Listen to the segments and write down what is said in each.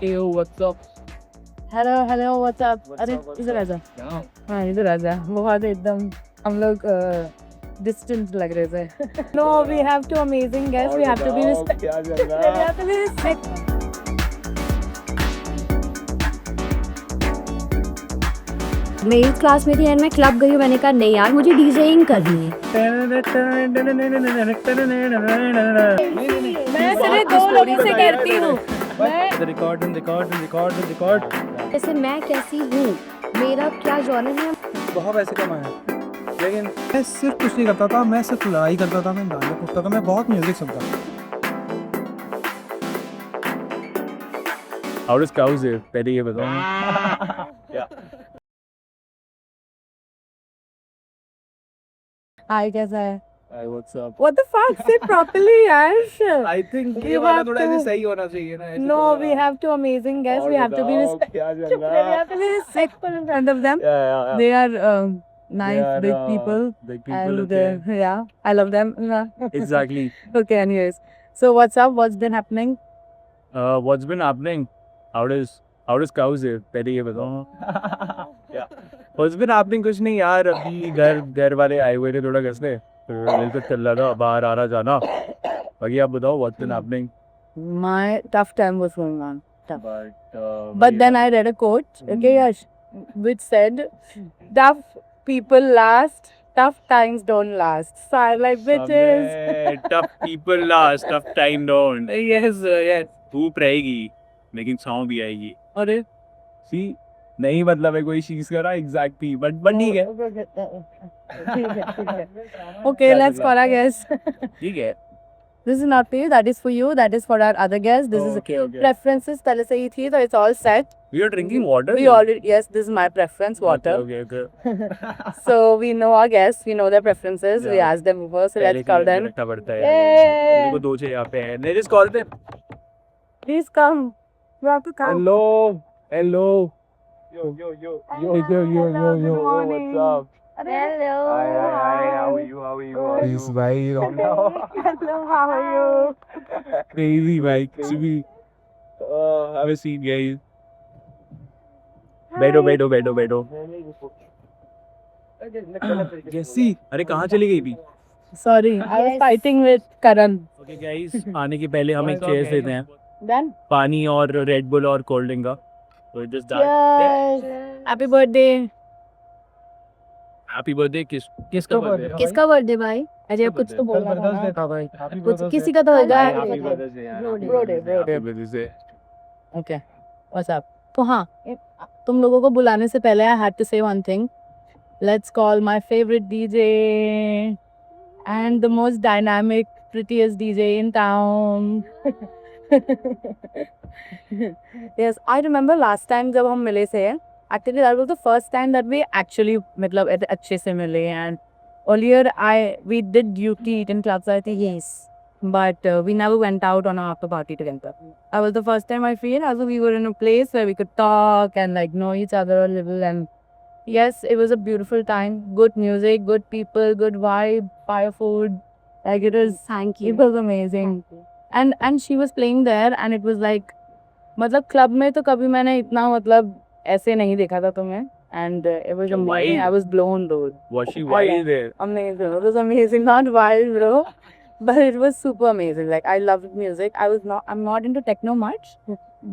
Yo, what's up? Hello hello what's up What's अरे up, what's इधर up? आजा Yeah. हाँ इधर आजा बहुत एकदम हम लोग डिस्टेंस लग रहे थे no we have two amazing guest we have to be क्या चल रहा है? मेरी क्लास में थी एंड मैं क्लब गई हूँ मैंने कहा नहीं यार मुझे डीजेइंग करनी है मैं सिर्फ दो लोगों से करती हूँ रिकॉर्ड जैसे मैं कैसी हूँ मेरा क्या जॉनर है बहुत पैसे कमाए लेकिन मैं सिर्फ कुछ नहीं करता था, मैं सिर्फ लड़ाई करता था, मैं गाने पूछता था, मैं बहुत म्यूजिक सुनता था। How does cows live? पहले ये बताओ। हाय कैसा है Hi, what's up? What the fuck say properly यार I think We ये वाला have थोड़ा ऐसे to- सही होना चाहिए ना। ऐसे No थोड़ा- we have to amazing guests we have to be क्या चल we have to be respectful in front of them Yeah. they are nice They are, big people Big people, and okay. yeah I love them Exactly. okay anyways so what's up what's been happening What's been happening? How does cows live? पहले ये बताओ। What's been happening कुछ नहीं यार, अभी घर वाले आए हुए थे थोड़ा घर से, तो दिल पे चल रहा था बाहर आ रहा जाना। बाकी आप बताओ what's been happening? my tough time was going on But then I read a quote okay Yash which said tough people last tough times don't last so I like bitches tough people last, tough time don't. yes yes धूप रहेगी लेकिन छाँव भी आएगी। अरे सी नहीं मतलब है कोई चीज का ना एग्जैक्टली बट ठीक है। okay let's call our guest ठीक है। this is not for you that is for you that is for our other guests this is Okay. preferences पहले से ही थी तो it's all set We are drinking water. we already yes this is my preference water Okay. so we know our guests we know their preferences we Yeah. ask them first so let's call them रखना पड़ता है। Yay! मेरे को दो चाहिए यहाँ पे है। Let's call them. please come you have to come Hello. Yo. What's up? hello Hi. How are you? Please भाई hello how are you Crazy, Mike. Crazy. Have a seat, guys. बैठो। जैसी अरे कहाँ चली गई थी? sorry I was fighting with Karan okay guys, आने के पहले हम एक चेयर लेते हैं, then पानी और रेड बुल और कोल्ड ड्रिंक का। तो just yes happy birthday happy birthday किसका बर्थडे? किसका बर्थडे भाई अजय कुछ तो बोल रहा था ना था भाई। कुछ किसी का तो होगा हैप्पी बर्थडे यार। Birthday. Happy birthday. Okay, what's up? तो हाँ, तुम लोगों को बुलाने से पहले I had to say one thing. Let's call my favorite DJ and the most dynamic, prettiest DJ in town. Yes, I remember last time जब हम मिले थे, actually that was the first time that we actually मतलब अच्छे से मिले and earlier we did duty in clubs I think yes. But we never went out on an after party together. That was the first time I feel as though we were in a place where we could talk and like know each other a little. And yes, it was a beautiful time. Good music, good people, good vibe, fire food. Like it was, thank it you was amazing. And she was playing there, and it was like, मतलब club में तो कभी मैंने इतना मतलब ऐसे नहीं देखा था तुम्हें. And it was amazing. Wild. I was blown, dude. Was she wild there? Amazing. It was amazing. Not wild, bro. But it was super amazing. Like I loved music. I'm not into techno much,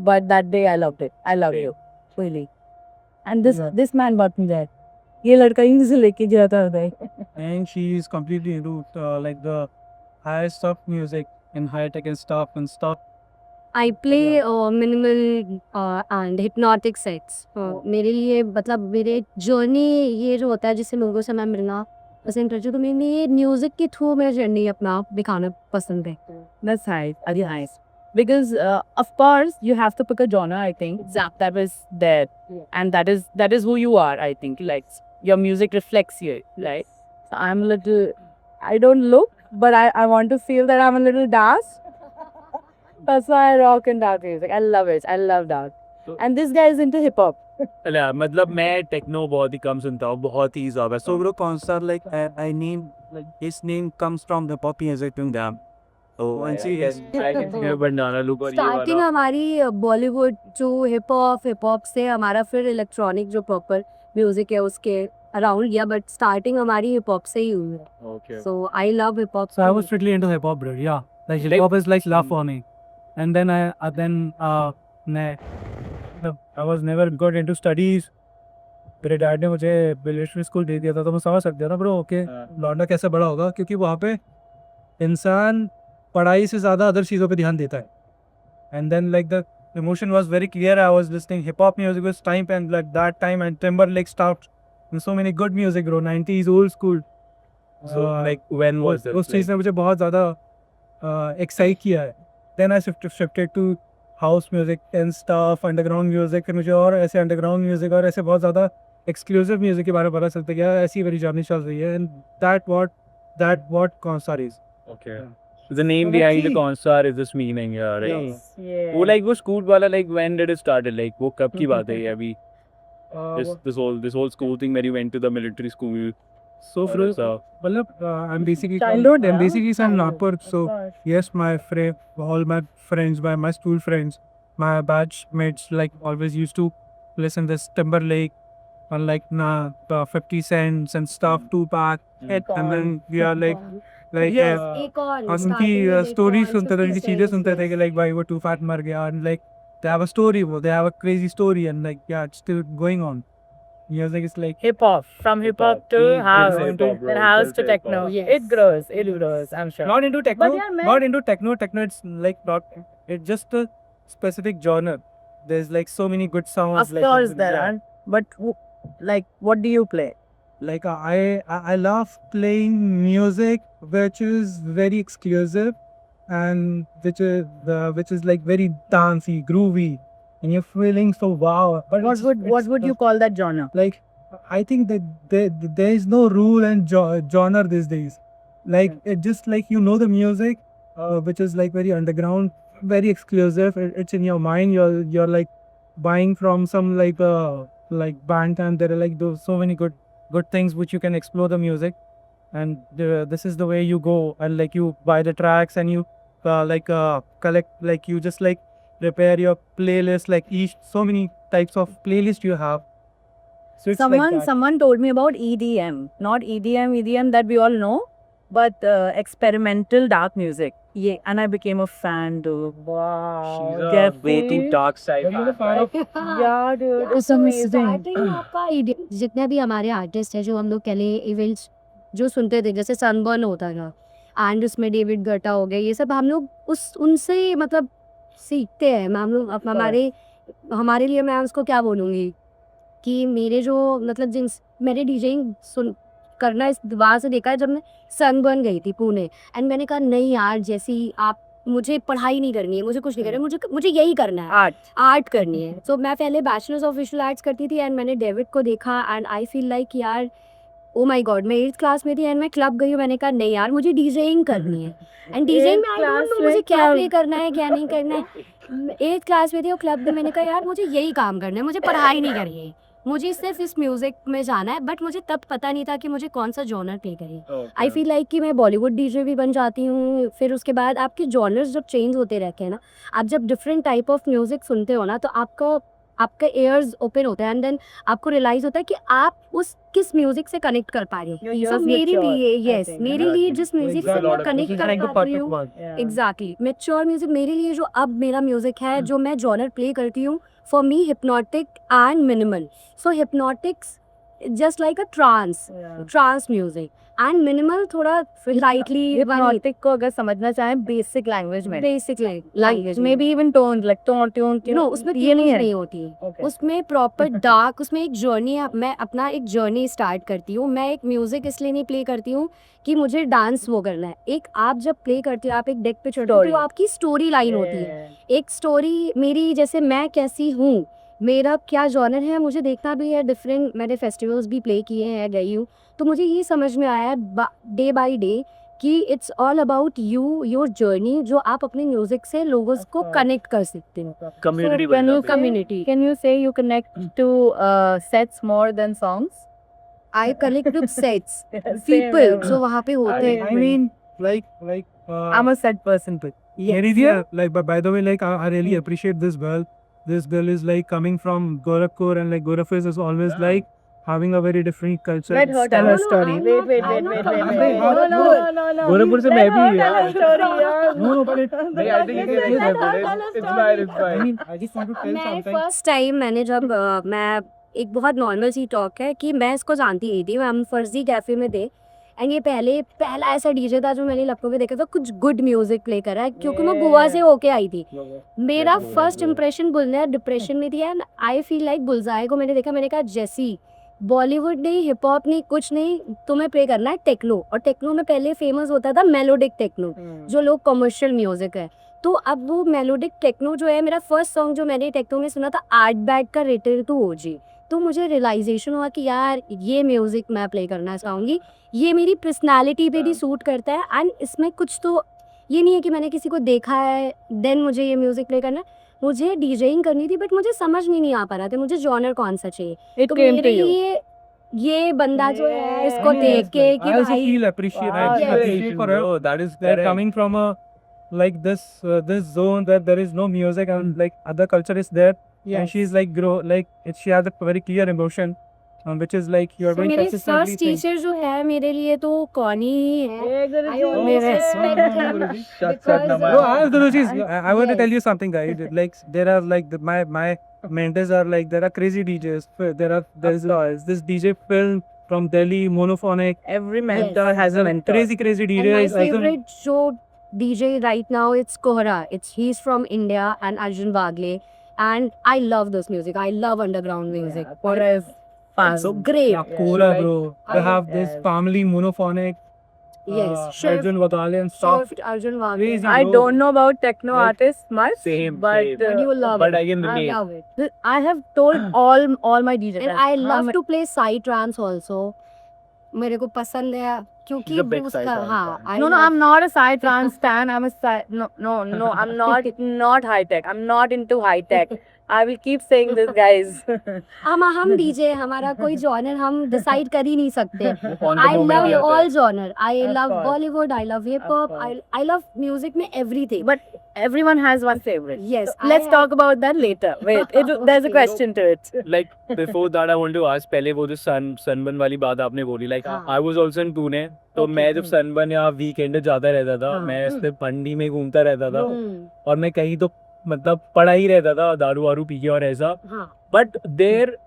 but that day I loved it. I loved Okay. you, really. And this man brought me there. ये लड़का यहीं से लेके जाता होता है. and she is completely into like the higher stuff music and higher tech and stuff. I play minimal and hypnotic sets मेरे लिए मतलब मेरे जर्नी ये जो होता है जिससे लोगों से मैं मिलना पसंद करती हूँ तो मेरे लिए म्यूजिक के थ्रू मेरा जर्नी अपना दिखाना पसंद है That's nice. Very nice. Because of course you have to pick a genre. I think that is there, and that is who you are. I think like your music reflects you, right? So I'm a little. I don't look, but I want to feel that I'm a little dark. That's why I rock and dark music. I love it. I love dark. And this guy is into hip hop. अरे मतलब मैं techno बहुत ही कम सुनता हूँ, बहुत ही ज़्यादा। So bro, concert like I name like his name comes from the pop music to them. once he is, I can see a banana look और ये स्टार्टिंग वाला. हमारी बॉलीवुड टू हिप हॉप से हमारा फिर इलेक्ट्रॉनिक जो प्रॉपर म्यूजिक है उसके अराउंड गया, बट स्टार्टिंग हमारी हिप हॉप से ही हुई है. Okay. So I love hip hop. So I was strictly into hip hop, bro. Yeah, like hip hop is like love for me. And then I was never good into studies. मेरे dad ने मुझे military school दे दिया था, तो मैं समझ सकता था ब्रो, ओके लौंडा कैसे बड़ा होगा, क्योंकि वहाँ पे इंसान पढ़ाई से ज़्यादा अदर चीज़ों पे ध्यान देता है. And then like the emotion was very clear. I was listening hip hop music was time, and like that time and Timberlake stopped. And so many good music, bro. 90s old school. So like when was that? उस चीज़ ने मुझे बहुत ज़्यादा excite किया है. Then I shifted to house music and stuff, underground music. फिर मुझे और ऐसे underground music और ऐसे बहुत ज़्यादा exclusive music के बारे में पता चलता गया. ऐसी मेरी जर्नी चल रही है. And that what Constar is. Okay. The name behind the Constar is this meaning, yeah, right? Yeah. वो like वो school वाला like when did it started? Like वो कब की बात है ये अभी? This whole school thing where you went to the military school. So और from ऐसा. मतलब I'm basically Childhood, I'm yeah? basically from Childhood, Nagpur. of So course. yes, all my friends, my school friends, my batch mates like always used to listen this Timberlake and like 50 cents and stuff, Tupac, and then we are like एक और उनकी story सुनते थे, उनकी चीजें सुनते थे कि लाइक भाई वो टू फैट मर गया, and like they have a story, they have a crazy story, and like yeah, it's still going on. Music is like Hip hop, from hip hop to Hip-hop. house, Hip-hop, bro. then house to Hip-hop. techno. Yes. It grows, I'm sure. not into techno, But yeah, man. not into techno. It's like not. It's just a specific genre. There's like so many good songs. Of like, course there yeah. are. But like, what do you play? Like I love playing music which is very exclusive and which is like very dancey, groovy, and you're feeling so wow. But What would you call that genre? like? I think that there is no rule and genre these days. Like it just like you know the music, which is like very underground, very exclusive. It's in your mind. You're like buying from some like band, and there are like those so many good things which you can explore the music, and this is the way you go, and like you buy the tracks and you collect, like you just like prepare your playlist, like each so many types of playlist you have. So it's like that. Someone told me about EDM, not EDM that we all know, but experimental dark music. Yeah, and I became a fan, dude. Wow. She's a Jeffrey. way too dark side. Yeah, dude. It's amazing. Starting आपका जितने भी हमारे artist हैं जो हम लोग पहले events जो सुनते थे, जैसे सनबर्न होता था एंड उसमें डेविड गट्टा हो गया, ये सब हम लोग उनसे मतलब सीखते हैं. हम लोग हमारे लिए मैं उसको क्या बोलूँगी कि मेरे जो मतलब जिन मैंने डीजेइंग सुन करना इस वहाँ से देखा है जब मैं सनबर्न गई थी पुणे, एंड मैंने कहा नहीं यार, जैसी आप मुझे पढ़ाई नहीं करनी है, मुझे कुछ नहीं करना है, मुझे यही करना है, आर्ट करनी है. तो मैं पहले बैचलर्स ऑफ विजुअल आर्ट्स करती थी एंड मैंने डेविड को देखा एंड आई फील लाइक यार ओ माय गॉड. मैं 8th क्लास में थी एंड मैं क्लब गई हूँ, मैंने कहा नहीं यार मुझे डीजेइंग करनी है. एंड डीजेइंग में आई डोंट नो मुझे क्या प्ले करना है क्या नहीं करना है. 8th क्लास में थी और क्लब में मैंने कहा यार मुझे यही काम करना है, मुझे पढ़ाई नहीं करनी है, मुझे सिर्फ इस म्यूजिक में जाना है. बट मुझे तब पता नहीं था कि मुझे कौन सा जॉनर प्ले करें. आई फील लाइक कि मैं बॉलीवुड डीजे भी बन जाती हूँ. फिर उसके बाद आपके जॉनर्स जब चेंज होते रहते हैं ना, आप जब डिफरेंट टाइप ऑफ म्यूजिक सुनते हो ना, तो आपका एयर्स ओपन होता है एंड देन आपको रियलाइज होता है कि आप उस किस म्यूजिक से कनेक्ट कर पा रहे हो. सो मेरे लिए यस, मेरे लिए जिस म्यूजिक से मैं कनेक्ट कर पा रही हूँ एग्जैक्टली मैच्योर म्यूजिक, मेरे लिए जो अब मेरा म्यूजिक है जो मैं जॉनर प्ले करती हूँ, for me hypnotic and minimal. So hypnotics just like a trance music and minimal थोड़ा lightly Hypnotic को अगर समझना चाहें बेसिक लैंग्वेज में, basic language maybe even tone like tone no उसमें ये नहीं होती. Okay. उसमें प्रॉपर डार्क, उसमें एक जर्नी, मैं अपना एक जर्नी स्टार्ट करती हूँ. मैं एक म्यूजिक इसलिए नहीं प्ले करती हूँ कि मुझे डांस वो करना है. एक आप जब प्ले करते हो, आप एक डेक पे चढ़ते हो, तो आपकी स्टोरी लाइन होती है. एक स्टोरी मेरी, जैसे मैं कैसी हूँ, मेरा क्या जॉनर है, मुझे देखना भी है. डिफरेंट मैंने फेस्टिवल्स भी प्ले किए हैं, गई हूँ, तो मुझे ये समझ में आया डे बाय डे कि it's all about you, your journey, जो आप अपने म्यूजिक से लोगों को कनेक्ट कर सकते हो. Community So, can you community. Can you say you connect to sets more than songs? I connect with sets Same, people yeah. जो वहाँ पे होते हैं. I mean, like I'm a sad person too. Yeah, like, but by the way, like, I really appreciate this girl. This girl is like coming from Gorakhpur, and like Gorakhpur is always like having a very different culture. Let her tell No, her no, story. I'm Wait. not- I'm not No, comfortable. no. Gorakhpur से मैं भी Tell her story, yaar. No, but it, नहीं, I think it is it's fine, it's I fine. mean, I just want to tell मैं something. First time मैंने जब मैं एक बहुत नॉर्मल सी टॉक है कि मैं इसको जानती नहीं थी, हम फर्जी कैफे में थे एंड ये पहला ऐसा डीजे था जो मैंने लखनऊ में देखा था, कुछ गुड म्यूजिक प्ले कर रहा है क्योंकि मैं गोवा से होके आई थी। मेरा फर्स्ट इंप्रेशन बुलने डिप्रेशन में थी एंड आई फील लाइक बुलजाए को मैंने देखा, मैंने कहा जैसी बॉलीवुड नहीं, हिप हॉप नहीं, कुछ नहीं, तुम्हें प्ले करना है टेक्नो। और टेक्नो में पहले फेमस होता था मेलोडिक टेक्नो, जो लोग कमर्शियल म्यूजिक है। तो अब वो मेलोडिक टेक्नो जो है, मेरा फर्स्ट सॉन्ग जो मैंने टेक्नो में सुना था आर्ट बैग का रिटर्न टू ओजी। तो मुझे रियलाइजेशन हुआ कि यार ये म्यूजिक मैं प्ले करना चाहूँगी, ये मेरी पर्सनालिटी पे भी सूट करता है एंड इसमें कुछ तो ये नहीं है कि मैंने किसी को देखा है देन मुझे ये म्यूजिक प्ले करना है। मुझे डीजेइंग करनी थी बट मुझे समझ में नहीं आ पा रहा था मुझे जॉनर कौन सा चाहिए। It तो came to मेरे you. लिए ये बंदा जो है इसको Yes, देख के like, कि I also भाई feel appreciate. I Wow, feel yes. appreciate for her. Oh, that is They're correct. coming from a like this zone that there is no music and like other culture is there, and she's like she has a very clear emotion, which is like you're तो very मेरे consistently first saying. Teacher जो है मेरे लिए तो कौनी ही है। I always मेरे- respect him Shut because, Naman. No, I have Guruji's. I want to Yes. tell you something, guys. Like there are like my mentors are like there are crazy DJs. There's this DJ film from Delhi, Monophonic. Every mentor has a mentor. Crazy and my DJs. like, favorite show DJ right now it's Kohra. He's from India and Arjun Bagle, and I love this music. I love underground music. Kora is fun. So great. Yeah, Kora, bro. They I- have this family Monophonic. Yes, Shiv- Arjun Battalion stuff. Shift Arjun Bagle. Crazy. I bro. don't know about techno Like, artists much, Same, but same. But you love But it. I can I relate. love it. I have told all my DJs. And I love to play psytrance also. मेरे को पसंद है क्योंकि She's a big उसका psytrance हाँ fan. I No, love- I'm not a psytrance fan. I'm a no. I'm not high tech. I'm not into high tech. I will keep saying this, guys. हम DJ हमारा कोई genre हम decide कर ही नहीं सकते। On the I moment love ही आता है. all genre. I Of love course. Bollywood. I love hip hop. I love music में everything. But everyone has one favorite. Yes, Let's I talk about that later. Wait, there's a Okay. question to it. Like before that, I want to ask. पहले वो जो sunburn वाली बात आपने बोली, like हाँ. I was also in Pune, तो Okay. मैं जब sunburn या weekend जाता रहता था, हाँ. मैं ऐसे पंडी में घूमता रहता था, हम्म, और मैं कहीं तो मतलब पड़ा ही रहता था, दारू वारू पी के और ऐसा। हाँ बट देर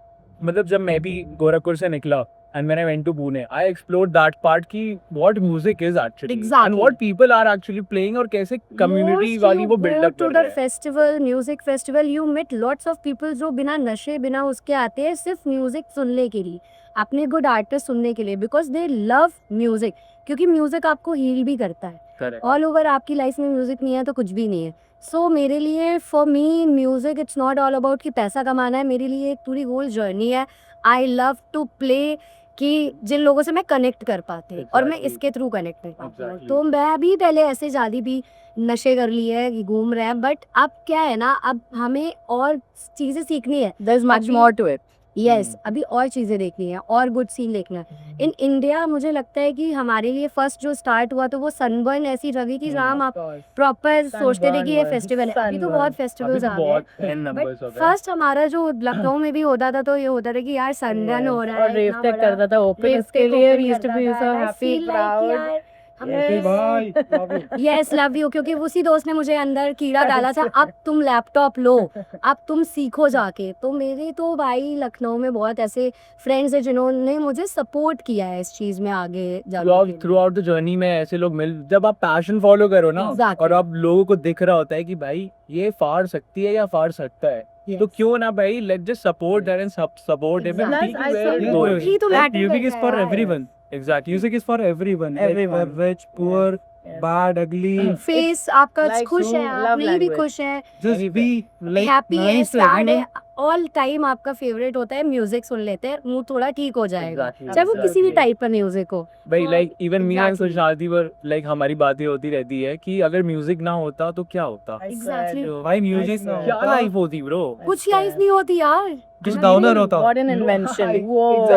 मतलब जब मैं भी गोरखपुर से निकला and when I went to Pune, I explored that part की what music is actually Exactly. And what people are actually playing, और कैसे कम्युनिटी Most वाली you वो go बिल्ड अप to कर the रहे हैं। festival, music festival, you meet lots of people जो बिना नशे बिना उसके आते हैं सिर्फ म्यूजिक सुनने के लिए, अपने गुड आर्टिस्ट सुनने के लिए, बिकॉज दे लव म्यूजिक, क्योंकि म्यूजिक आपको हील भी करता है। Correct. ऑल ओवर आपकी लाइफ में म्यूजिक नहीं है तो कुछ भी नहीं है। सो मेरे लिए for me music it's not all about कि पैसा कमाना है, मेरे लिए एक पूरी होल जर्नी है। आई लव टू प्ले कि जिन लोगों से मैं कनेक्ट कर पाते हैं और मैं Exactly. इसके थ्रू कनेक्ट कर पाती हूँ। Exactly. तो मैं भी पहले ऐसे ज़्यादा भी नशे कर लिए है, घूम रहे हैं, बट अब क्या है ना, अब हमें और चीज़ें सीखनी है। There's much अभी- more to it. यस अभी और चीज़ें देखनी है और गुड सीन देखना है। इन इंडिया मुझे लगता है कि हमारे लिए फर्स्ट जो स्टार्ट हुआ तो वो सनबर्न ऐसी जगह थी जहाँ हम आप प्रॉपर सोचते थे कि ये Sunburn, फेस्टिवल है। अभी तो sunburn. बहुत अभी फेस्टिवल्स तो आ गए बहुत हैं। 10 बट numbers हो गए। फर्स्ट हमारा जो लखनऊ में भी होता था तो ये होता था कि यार सनबर्न हो रहा है, और रेव इतना टेक बड़ा- करता था ओपन रेव इसके टेक लिए open we used to करता be था, so and I happy, feel like proud. यार, Okay, हमें bye. Love you. Yes love you, क्योंकि उसी दोस्त ने मुझे अंदर कीड़ा डाला था, अब तुम लैपटॉप लो, अब तुम सीखो जाके। तो मेरे तो भाई लखनऊ में बहुत ऐसे फ्रेंड्स हैं जिन्होंने मुझे सपोर्ट किया है इस चीज़ में आगे जाने थ्रू आउट द जर्नी में ऐसे लोग मिल, जब आप पैशन फॉलो करो ना, Exactly. और आप लोगों को दिख रहा होता है कि भाई ये फाड़ सकती है या फाड़ सकता है, तो क्यों ना भाई let just support that and support him and Exactly. Plus, I saw- Yeah, going. ही तो like, matter music is करता for है यार। everyone. Exactly Music is for everyone. Everyone. Like, rich, poor, bad, ugly. Face आपका Like खुश so, है, आप love नहीं भी language. खुश है, Just be like हैप्पी है, nice to सैड everyone. है, ऑल टाइम आपका फेवरेट होता है म्यूजिक सुन लेते हैं, मुंह थोड़ा ठीक हो जाएगा, Exactly. चाहे वो किसी भी Exactly. टाइप का म्यूजिक हो। भाई like even me and Exactly. Sushanti पर लाइक हमारी बातें होती रहती है कि अगर म्यूजिक ना होता तो क्या होता, Exactly. Why music now? क्या लाइफ होती ब्रो। कुछ लाइफ नहीं होती यार। Just downer होता. What an invention. Whoa.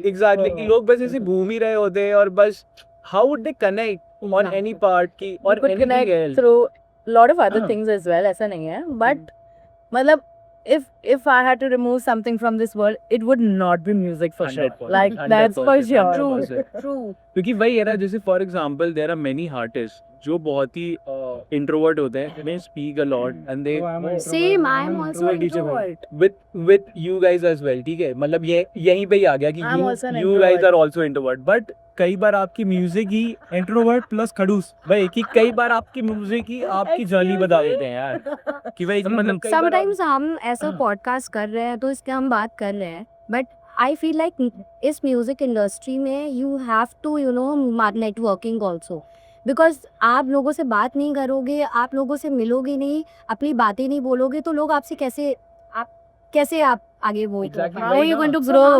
Exactly लोग बस ऐसे घूम ही रहे होते हैं और बस how would they connect, on any part की or could anything connect else. through lot of other things as well. ऐसा नहीं है, but मतलब if I had to remove something from this world, it would not be music for sure. 100%, Like that's for 100%, sure. 100%. True. क्योंकि वही है ना, जैसे for example there are many artist जो बहुत ही इंट्रोवर्ट होते हैं, they speak a lot and they Same, I am also introvert DJ भाई। introvert. with you guys as well, ठीक है, मतलब ये यहीं पे ही आ गया कि I'm also an you guys introvert. are also introvert, but कई बार आपकी म्यूजिक ही इंट्रोवर्ट प्लस खड़ूस। भाई कि कई बार आपकी म्यूजिक ही आपकी जर्नी बता देते हैं यार कि भाई मतलब कई बार समटाइम्स हम ऐसा पॉडकास्ट कर रहे हैं तो इसके हम बात कर रहे हैं, बट आई फील लाइक इस म्यूजिक इंडस्ट्री में you have to you know networking also, because आप लोगों से बात नहीं करोगे, आप लोगों से मिलोगे नहीं, अपनी बातें नहीं बोलोगे तो लोग आपसे कैसे आप आगे वो Exactly. How are you going to So, grow?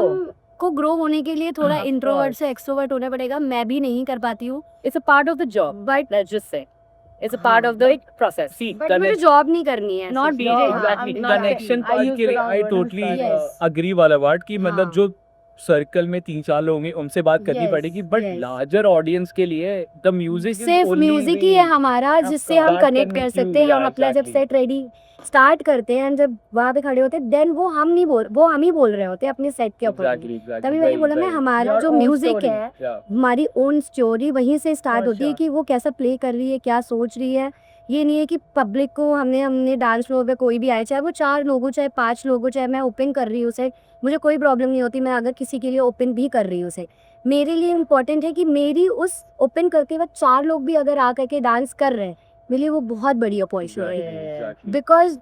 हमको ग्रो होने के लिए थोड़ा Of इंट्रोवर्ट course. से एक्सट्रोवर्ट होना पड़ेगा, मैं भी नहीं कर पाती हूँ, It's a part of the job. But Let's just say it's a part of the process. see but मुझे जॉब नहीं करनी है, Not सिर्फ job, हाँ, exactly I'm not connection saying- I part use के लिए the wrong I word, totally Yes. agree वाला बात कि मतलब हाँ. जो सर्कल में 3-4 लोग होंगे उनसे बात करनी Yes, पड़ेगी, बट yes. लार्जर ऑडियंस के लिए द म्यूजिक सिर्फ म्यूजिक ही है हमारा जिससे हम That कनेक्ट can कर make you- सकते हैं, हम yeah, अपना जब exactly. सेट रेडी स्टार्ट करते हैं, जब वहाँ पे खड़े होते हैं, देन वो हम ही बोल रहे होते हैं अपने सेट के ऊपर। एग्जैक्टली एग्जैक्टली तभी मैंने बोला मैं हमारा Your जो own म्यूजिक story. है, हमारी ओन स्टोरी वहीं से स्टार्ट For होती है sure. कि वो कैसा प्ले कर रही है, क्या सोच रही है। ये नहीं है कि पब्लिक को हमने डांस फ्लोर पे कोई भी आए, चाहे वो 4 लोग हो, चाहे 5 लोग हो, चाहे मैं ओपन कर रही हूँ उसे, मुझे कोई प्रॉब्लम नहीं होती, मैं अगर किसी के लिए ओपन भी कर रही हूँ उसे। मेरे लिए इम्पोर्टेंट है कि मेरी उस ओपन करते वक्त 4 लोग भी अगर आ करके डांस कर रहे हैं, मेरे लिए वो बहुत बड़ी अपॉर्चुनिटी है, बिकॉज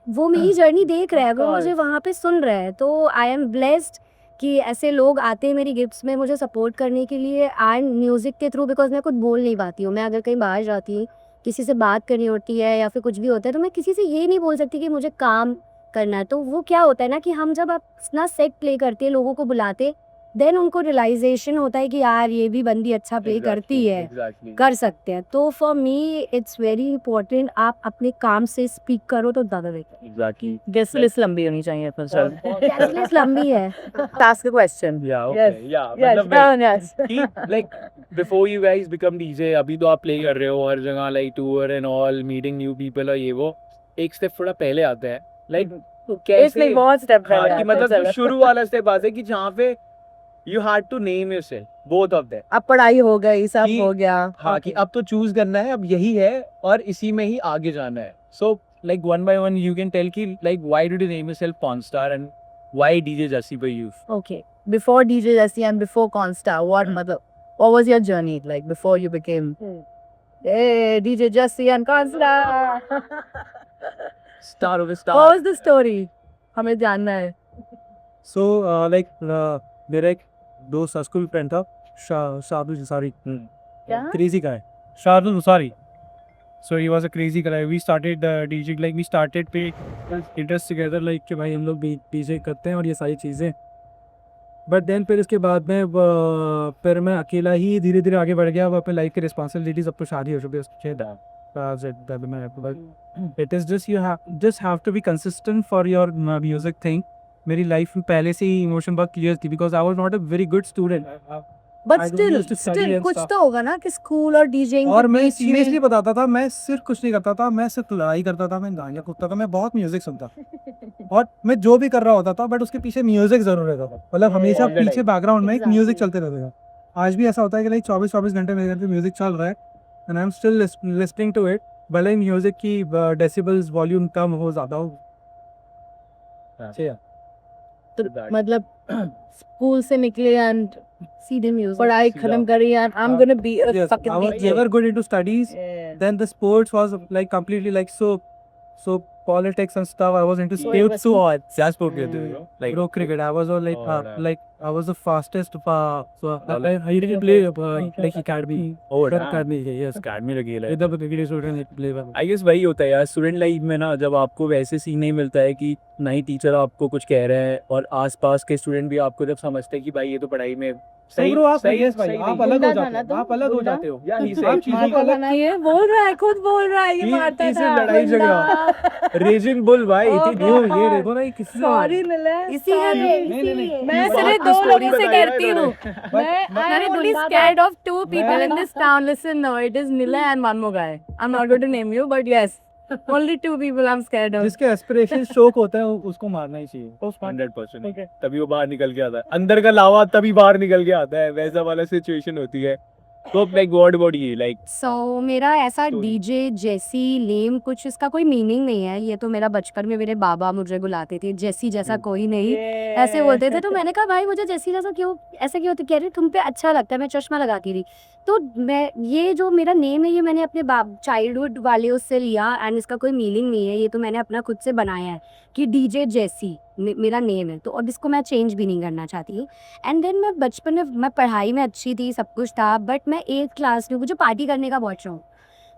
वो मेरी जर्नी देख रहा है, वो मुझे वहाँ पे सुन रहा है, तो आई एम ब्लेस्ड कि ऐसे लोग आते हैं मेरी गिफ्ट्स में मुझे सपोर्ट करने के लिए एंड म्यूज़िक के थ्रू, बिकॉज मैं कुछ बोल नहीं पाती हूँ। मैं अगर कहीं बाहर जाती हूँ, किसी से बात करनी होती है या फिर कुछ भी होता है, तो मैं किसी से ये नहीं बोल सकती कि मुझे काम करना है। तो वो क्या होता है ना कि हम जब अपना सेट प्ले करते हैं, लोगों को बुलाते, देन उनको रियलाइजेशन होता है कि यार ये भी बंदी अच्छा प्ले करती है, कर सकते हैं। तो for me it's very important, आप अपने काम से स्पीक करो तो ज़्यादा बेहतर। एग्जैक्टली Guest list लंबी होनी चाहिए पर सर. कैलकुलेट लंबी है। Ask a question. या Yes. ओके या Yes, मतलब yes. कि like before you guys become DJ, अभी तो आप प्ले कर रहे हो हर जगह, like tour and all, meeting new people और ये वो, एक स्टेप थोड़ा पहले आता है, लाइक It's कैसे like बहुत step हाँ, पहले कि आता है मतलब सर. जो शुरू वाला स्टेप आता है कि जहाँ पे you had to name yourself, both of them. अब पढ़ाई हो गई, सब कि- हो गया. हाँ कि अब तो चूज करना है, अब यही है और इसी में ही आगे जाना है। So like one by one you can tell कि like why did you name yourself porn star and why DJ Jassi for you? Okay. Before DJ Jessie and before Constar, what was your journey like before you became hey DJ Jessie and Constar? Star of What star. was the story? हमें जानना है. So like मेरा एक दोस्त school friend था, शार्दुल अंसारी, क्या? crazy guy, Shardul Ansari. So he was a crazy guy. We started DJ, like we started पे interest together, like कि भाई हम लोग DJ करते हैं और ये सारी चीज़ें. बट देन फिर इसके बाद में फिर मैं अकेला ही धीरे धीरे आगे बढ़ गया, वो अपने लाइफ की रिस्पॉन्सिबिलिटीज, अब तो शादी हो चुकी है उसके it is just you have to be consistent for your music thing. मेरी लाइफ में पहले से ही इमोशन बहुत क्लियर थी, because I was not a very good student. But I don't still, used to study and कुछ stuff. तो होगा ना कि स्कूल और डीजेइंग और मैं सीरियसली बताता था, मैं सिर्फ कुछ नहीं करता था, मैं सिर्फ लड़ाई करता था, मैं गालियाँ कूदता था, मैं बहुत म्यूजिक सुनता और मैं जो भी कर रहा होता था, बट उसके पीछे म्यूजिक जरूर रहता था. मतलब हमेशा all the पीछे time. बैकग्राउंड में एक Exactly. म्यूजिक चलते रहता था. आज भी ऐसा होता है कि लाइक 24 घंटे मेरे घर पे म्यूजिक चल रहा है and I am still listening to it, भले ही म्यूजिक की डेसिबल्स वॉल्यूम कम हो, ज़्यादा हो. मतलब स्कूल से निकले एंड सीधे म्यूजिक। पढ़ाई खत्म करी and I am gonna be a Yes, fucking I was DJ. never good into studies. Then the sports was like completely like so politics and stuff. I was into So sports it was- too odd. क्या sport करते हो? Like pro cricket. I was all like Oh, right. like I was the fastest. So I didn't play like academy. Oh, But damn. academy, yes. Academy लगी है। With the cricket student like play well. I guess वही होता है यार student life में ना, जब आपको वैसे सीन नहीं मिलता है कि ना ही टीचर आपको कुछ कह रहे हैं और आसपास के स्टूडेंट भी आपको जब समझते हैं कि भाई ये तो पढ़ाई में सही ब्रो आप सही yes भाई सही आप नहीं। अलग हो गुंडा था जाते ना हो तुम? आप अलग हो गुंडा? जाते हो या he आप said चीजों को मारता था अलग ना, ये बोल रहा है, खुद बोल रहा है, ये मारता इसी था लड़ाई झगड़ा रेजिंग बुल भाई Oh इतनी न्यू ये God. देखो ना ये किससे सॉरी मिलन, इसीलिए नहीं मैं बात सिर्फ की दो story लोगों से बताई है डरती हूँ। इन्होंने। मैं मैंने I'm only गुंडा था। scared of two people मैं- in this town. Listen, no, it is Nila and one more guy. I'm not going to name you, but yes, only two people I'm scared of. जिसके aspiration शोक होता है उसको मारना ही चाहिए 100% तभी वो बाहर निकल के आता है अंदर का लावा तभी बाहर निकल के आता है वैसा वाला सिचुएशन होती है तो like what about you like so मेरा ऐसा Story. डीजे जेसी नेम कुछ इसका कोई मीनिंग नहीं है, ये तो मेरा बचपन में मेरे बाबा मुझे बुलाते थे, जेसी जैसा कोई नहीं ऐसे बोलते थे। तो मैंने कहा भाई मुझे जेसी जैसा क्यों ऐसे क्यों, कह रहे तुम पे अच्छा लगता है, मैं चश्मा लगाती थी। तो मैं ये जो मेरा नेम है ये मैंने अपने चाइल्डहुड वाले उससे लिया एंड इसका कोई मीनिंग नहीं है, ये तो मैंने अपना खुद से बनाया है कि डीजे जेसी मेरा नेम है। तो और इसको मैं चेंज भी नहीं करना चाहती हूँ। एंड देन मैं बचपन में मैं पढ़ाई में अच्छी थी, सब कुछ था, बट मैं 8th क्लास में मुझे पार्टी करने का बहुत शौक,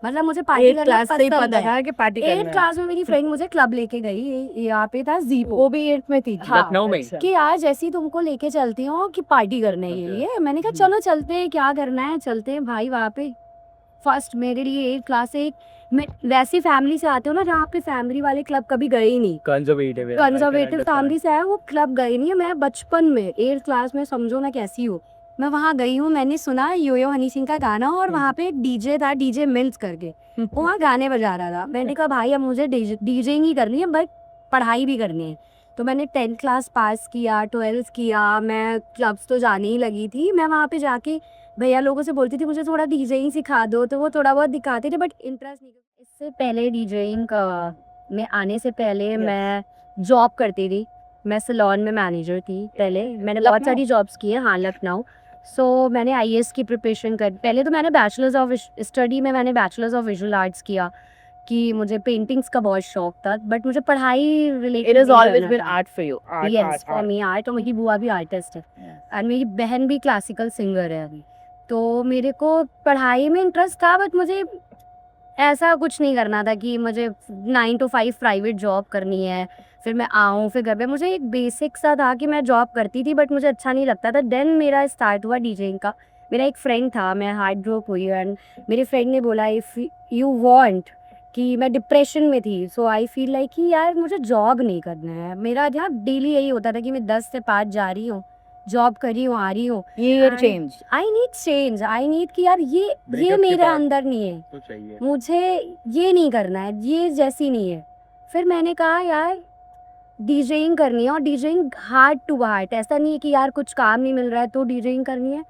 मतलब मुझे पार्टी एक करना क्लास से ही पसंद पता है। था कि पार्टी करना 8th है। क्लास में मेरी फ्रेंड मुझे क्लब लेके गई, यहाँ पे था जीपो, वो भी 8th में थी। हाँ, लखनऊ में अच्छा। कि आज ऐसी तुमको लेके चलती हूँ कि पार्टी करने के लिए। मैंने कहा चलो चलते हैं, क्या करना है चलते हैं भाई। वहाँ पे फर्स्ट मेरे लिए 8th क्लास से मैं वैसी फैमिली से आते हो ना जहाँ पे फैमिली वाले क्लब कभी गए ही नहीं, कंजर्वेटिव फैमिली से है, वो क्लब गई नहीं है। मैं बचपन में 8th क्लास में समझो ना कैसी हूँ, मैं वहाँ गई हूँ, मैंने सुना यो हनी सिंह का गाना और वहाँ पे एक डीजे था, डीजे मिल्स करके, वो वहाँ गाने बजा रहा था। मैंने कहा भाई अब मुझे डीजेइंग ही करनी है बट पढ़ाई भी करनी है। तो मैंने 10th क्लास पास किया, 12th किया, मैं क्लब्स तो जाने ही लगी थी। मैं वहाँ पे जाके भैया लोगों से बोलती थी मुझे थोड़ा डीजेइंग सिखा दो, तो वो थोड़ा बहुत दिखाते थे बट इंटरेस्ट नहीं। इससे पहले डीजेइंग में आने से पहले मैं जॉब करती थी, मैं सैलून में मैनेजर थी पहले। मैंने बहुत सारी जॉब्स की है, हाँ लखनऊ। सो मैंने IAS की प्रिपरेशन कर, पहले तो मैंने बैचलर्स ऑफ स्टडी में मैंने बैचलर्स ऑफ विजुअल आर्ट्स किया कि मुझे पेंटिंग्स का बहुत शौक था, बट मुझे पढ़ाई related It has always been art for you. Art, yes art, for art. Me art. और मेरी बुआ भी आर्टिस्ट है एंड मेरी बहन भी क्लासिकल सिंगर है अभी। तो मेरे को पढ़ाई में इंटरेस्ट था बट मुझे ऐसा कुछ नहीं करना था कि मुझे 9 to 5 प्राइवेट जॉब करनी है, फिर मैं आऊँ फिर घर पे। मुझे एक बेसिक सा था कि मैं जॉब करती थी बट मुझे अच्छा नहीं लगता था। देन मेरा स्टार्ट हुआ डीजेइंग का। मेरा एक फ्रेंड था, मैं हार्ट ब्रोक हुई एंड मेरे फ्रेंड ने बोला इफ़ यू वांट, कि मैं डिप्रेशन में थी, सो आई फील लाइक कि यार मुझे जॉब नहीं करना है। मेरा यहाँ डेली यही होता था कि मैं 10 से 5 जा रही हूँ, जॉब कर रही हूँ, आ रही हूँ। ये change. I need change, I need कि यार ये Breakup के मेरे बाद अंदर नहीं है, तो चाहिए मुझे ये नहीं करना है, ये जैसी नहीं है। फिर मैंने कहा यार डीजेइंग करनी है, और डीजेइंग हार्ट टू हार्ट, ऐसा नहीं है कि यार कुछ काम नहीं मिल रहा है तो डीजेइंग करनी है,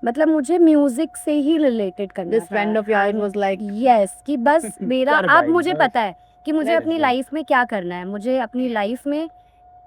मतलब मुझे म्यूजिक से ही रिलेटेड करना This friend of yours was like, yes कि बस मेरा कर अब भाई, मुझे बस। पता है कि मुझे Let's अपनी go. लाइफ में क्या करना है। मुझे अपनी लाइफ में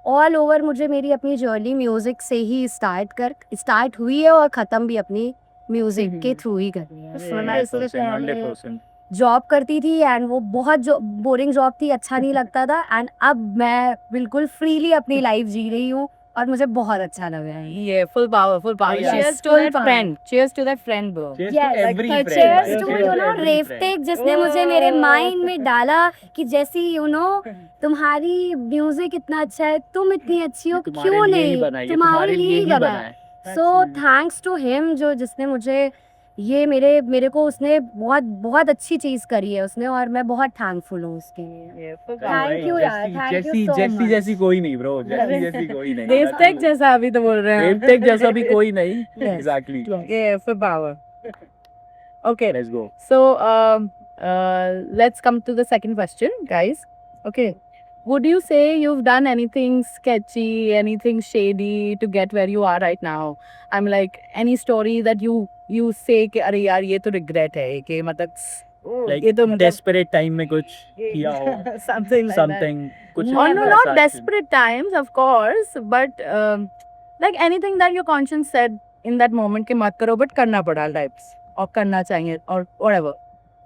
ऑल ओवर मुझे मेरी अपनी जर्नी म्यूजिक से ही स्टार्ट हुई है और ख़त्म भी अपनी म्यूजिक के थ्रू ही करनी है। So, मैं इससे पहले 100%. जॉब करती थी एंड वो बहुत बोरिंग जॉब थी, अच्छा नहीं लगता था। एंड अब मैं बिल्कुल फ्रीली अपनी लाइफ जी रही हूँ और मुझे बहुत अच्छा लग रहा है। Yeah, full power, full power. Yes, Cheers to full that power. friend. Cheers to that friend, bro. Cheers Yes, to every friend. Cheers Cheers to to you know every रेफ्टेक, friend. जिसने मुझे मेरे माइंड में डाला कि जैसी तुम्हारी music इतना अच्छा है, तुम इतनी अच्छी हो, तुम्हारे क्यों लिए ही नहीं बना है, ये तुम्हारे लिए ही बना है. है। सो थैंक्स टू हिम जिसने मुझे ये मेरे को उसने बहुत अच्छी चीज करी है उसने, और मैं बहुत थैंकफुल हूँ उसके लिए। Yeah, full Thank power. you, यार, thank you so जैसी much. जैसी कोई नहीं ब्रो, जैसी कोई नहीं. Devtek जैसा अभी तो बोल रहे हैं. Devtek जैसा भी कोई नहीं. Yes. Exactly. Yeah, full power. Okay, Let's go. so let's come to the second question, guys. Okay, would you say you've done anything sketchy, anything shady to get where you are right now? I'm like, any story that you say कि अरे यार ये तो regret है कि मतलब Like ये तो मतलब desperate time में कुछ किया हो. something like that. Something. कुछ Oh, no, ऐसा not action. desperate times, of course, but like anything that your conscience said in that moment कि मत करो, but करना पड़ा lives और करना चाहिए और whatever.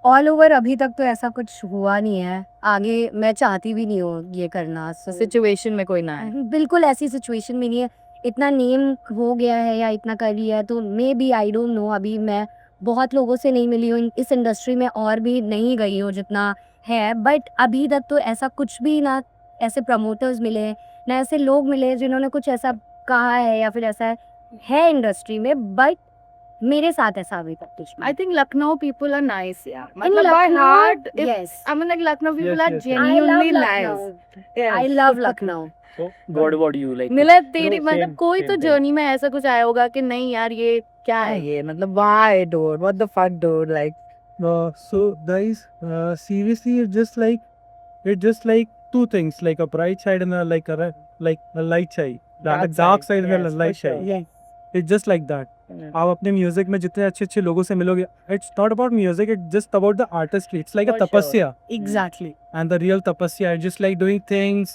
ऑल ओवर अभी तक तो ऐसा कुछ हुआ नहीं है, आगे मैं चाहती भी नहीं हूँ ये करना। So situation में कोई ना है. बिल्कुल ऐसी सिचुएशन में नहीं है। इतना नेम हो गया है या इतना कर लिया है तो maybe I don't know. अभी मैं बहुत लोगों से नहीं मिली हूँ इस इंडस्ट्री में, और भी नहीं गई हूँ जितना है, बट अभी तक तो ऐसा कुछ भी ना ऐसे प्रमोटर्स मिले हैं ना ऐसे लोग मिले जिन्होंने कुछ ऐसा कहा है या फिर ऐसा है है इंडस्ट्री में, बट मेरे साथ ऐसा अभी तक कुछ I think Lucknow people are nice, yeah. In Matlab by Lucknow, heart, if, yes. I mean like Lucknow people Yes, are yes, yes. genuinely I nice. love Lucknow. Yes. I love Lucknow. what do you like? मिला तेरी No, मतलब same- कोई same तो thing. Journey में ऐसा कुछ आया होगा कि नहीं यार ये क्या है ये मतलब why dude what the fuck dude like So guys, seriously, it's just like two things, like a bright side and like a light side, the dark side and a light side. yes It's just like that. आप अपने music में जितने अच्छे अच्छे लोगों से मिलोगे, it's not about music, it's just about the artistry. It's like a For sure. tapasya. exactly And the real tapasya is just like doing things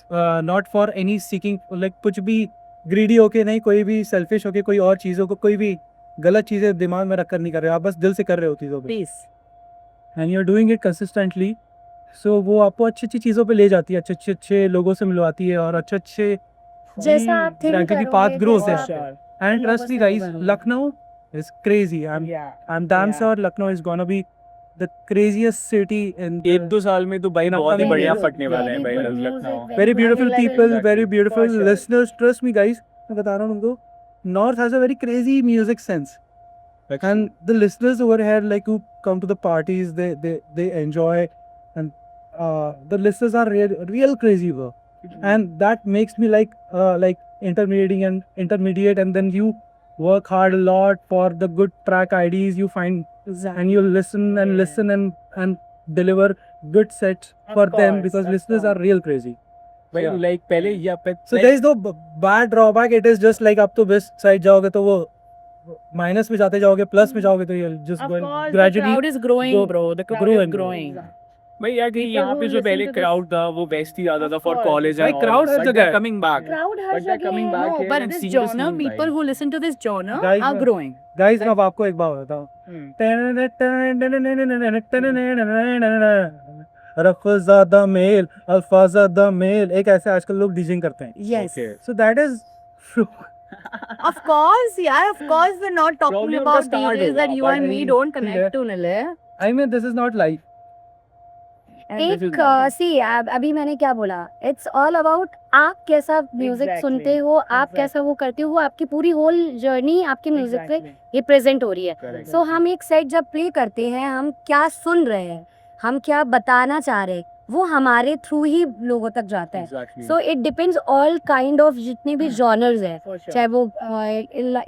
not for any seeking, like कुछ भी greedy होके नहीं, कोई भी selfish होके कोई और चीज़ों को, कोई भी गलत चीज़ें दिमाग में रखकर नहीं कर रहे हो, आप बस दिल से कर रहे हो चीज़ों पे, peace and you're doing it consistently. So वो आपको अच्छी अच्छी चीज़ों पे ले जाती है, अच्छे अच्छे लोगों से मिलवाती है और अच्छे जैसा आप think की करोगे, path grows जैसा है. आप- And लोगों trust से me guys, मिलवाओगे. Lucknow is crazy. I'm damn Yeah. sure Lucknow is gonna be the craziest city in the, एक दो साल में तो भाई In बहुत ही upcoming बढ़िया years. फटने वाले हैं भाई Very good Lucknow music, very beautiful good people, level. very beautiful For sure. listeners. Trust me guys, मैं बता रहा हूँ तुमको, North has a very crazy music sense. And the listeners over here, like who come to the parties, they enjoy, and the listeners are real crazy, bro. And that makes me like intermediate, and then you work hard a lot for the good track IDs you find, and you listen and listen and deliver good sets for them, because listeners are real crazy. भाई Yeah. Like पहले या So there is no bad drawback. It is just like आप तो best side जाओगे तो वो minus में जाते जाओगे, प्लस में जाओगे तो you'll just of go course the gradually crowd is growing go- bro the crowd grow is and grow. growing भाई यार कि People यहाँ who पे जो listen पहले to this- क्राउड था वो बेस्ट ही ज्यादा था फॉर course. कॉलेज भाई, crowd हर जगह है. Coming back Crowd her But they're जगह coming है. back no here but and this seeing the genre scene, people भाई. who listen to this genre Guys, are growing Guys, मैं अब आपको एक बात बताता हूँ. रफ़ज़ादा मेल, अल्फाज़ादा मेल, एक ऐसे आजकल लोग डीजिंग करते हैं. yes So that is of course yeah of course we're not talking Probably about उनका start DJs that होगा, you and but me don't ठीक है. connect to Nile I mean this is not life. एक सी अभी मैंने क्या बोला, it's all about आप कैसा म्यूजिक Exactly. सुनते हो, आप कैसा वो करते हो, वो आपकी पूरी होल जर्नी आपके म्यूजिक पे ये प्रेजेंट हो रही है. Correct. सो हम एक सेट जब प्ले करते हैं, हम क्या सुन रहे हैं, हम क्या बताना चाह रहे हैं, वो हमारे थ्रू ही लोगों तक जाता है. Exactly. So it depends all kind of जितने भी जॉनर्स है, for sure चाहे वो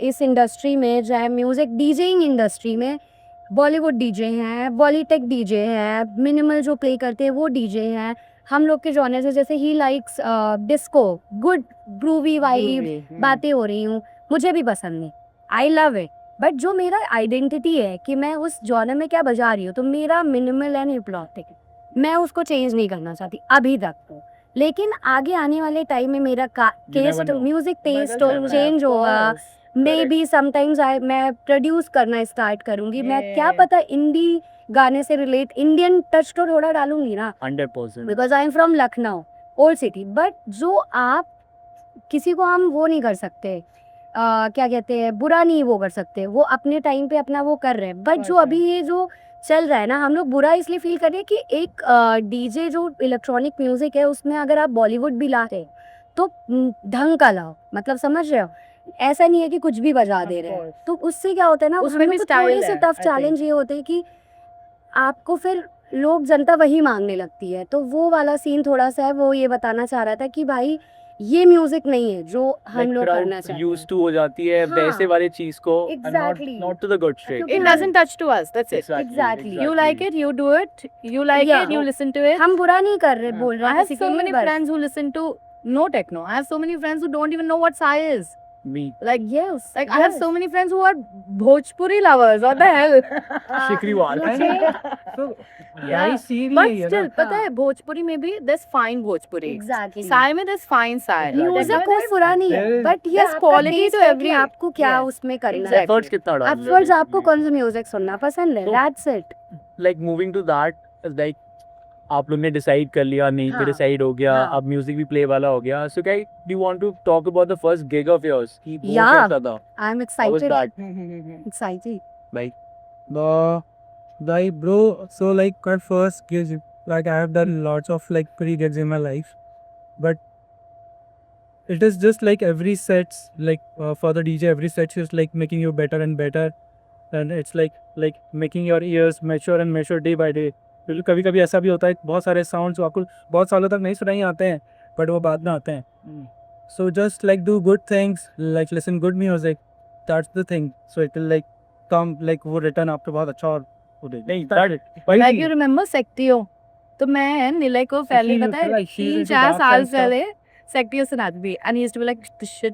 इस इंडस्ट्री में, चाहे म्यूजिक डीजेइंग इंडस्ट्री में, बॉलीवुड डीजे हैं, बॉलीटेक डीजे हैं, मिनिमल जो प्ले करते हैं वो डीजे हैं. हम लोग के जॉनर्स है, जैसे he likes disco, good groovy vibe, बातें हो रही हूँ, मुझे भी पसंद है, आई लव इट. बट जो मेरा आइडेंटिटी है कि मैं उस जॉनर में क्या बजा रही हूँ, तो मेरा मिनिमल एंड हिप्नोटिक, मैं उसको चेंज नहीं करना चाहती अभी तक तो. लेकिन आगे आने वाले टाइम में मेरा test, know. Music test But change of होगा. course. मे बी समटाइम्स मैं प्रोड्यूस करना स्टार्ट करूंगी. मैं क्या Yeah. पता इंडी गाने से रिलेट इंडियन टच तो थोड़ा डालूंगी ना, 100%. Because I am from Lucknow old city. But जो आप किसी को हम वो नहीं कर सकते, क्या कहते हैं, बुरा नहीं वो कर सकते, वो अपने टाइम पे अपना वो कर रहे हैं. बट जो अभी ये जो चल रहा है ना, हम लोग बुरा इसलिए फील कर रहे हैं कि एक डीजे जो इलेक्ट्रॉनिक म्यूजिक है उसमें अगर आप बॉलीवुड भी लाते हैं तो ढंग का लाओ, मतलब समझ रहे हो, ऐसा नहीं है कि कुछ भी बजा दे रहे हैं. तो उससे क्या होता है ना, उसमें हम भी लोग को style थोड़े से है, टफ I चैलेंज ये होते हैं कि आपको फिर लोग जनता वही मांगने लगती है. तो वो वाला सीन थोड़ा सा है, वो ये बताना चाह रहा था कि भाई ये म्यूजिक नहीं है जो हम लोग करना चाहते हैं. यूज्ड टू हो जाती है हाँ. वैसे वाले चीज को, Exactly. Not to the good shake. क्योंकि It doesn't touch to us. That's it. Exactly. You like it, you do it. You like Yeah. it, you listen to it. हम बुरा नहीं कर रहे, हाँ. बोल रहे I हैं have किसी so के लिए, many बस. friends who listen to no techno. I have so many friends who don't even know what Sai is. Me Like, Yes. like I have so many friends who are Bhojpuri lovers. What the hell? शिकरीवाल. So Yeah. guys, see But ये still, ना, पता है Bhojpuri में भी there's fine Bhojpuri. Exactly. Sai में there's fine Sai. Music कोई बुरा नहीं है, There is- but Yes, quality to every- आपको क्या Yes. उसमें करना है. Exactly. एफर्ट्स कितना डाल एफर्ट्स आपको कौन सा म्यूजिक सुनना पसंद है, तो- that's it. Like moving to that, like आप लोग ने डिसाइड कर लिया, नहीं पे हाँ. डिसाइड हो गया, हाँ. अब म्यूजिक भी प्ले वाला हो गया. So guys, do you want to talk about the first gig of yours कि वो Yeah. कैसा था? I am How was excited, that? Excited. भाई like bro, so like my first gigs, like I have done lots of like pre gigs in my life, but it is just like every sets like for the DJ every set is like making you better and better, and it's like making your ears mature and mature day by day. क्योंकि कभी कभी ऐसा भी होता है बहुत सारे sounds आपको बहुत सालों तक नहीं सुनाई आते हैं बट वो बाद में आते हैं. So just like do good things, like listen good music, that's the thing. So it will like come like वो return आपको बहुत अच्छा और वो दे. नहीं that Like you remember Sectio? तो मैं निलय को पहले She पता है like she into 3-4 dark साल and stuff. पहले Sectio सुनाती थी and he used to be like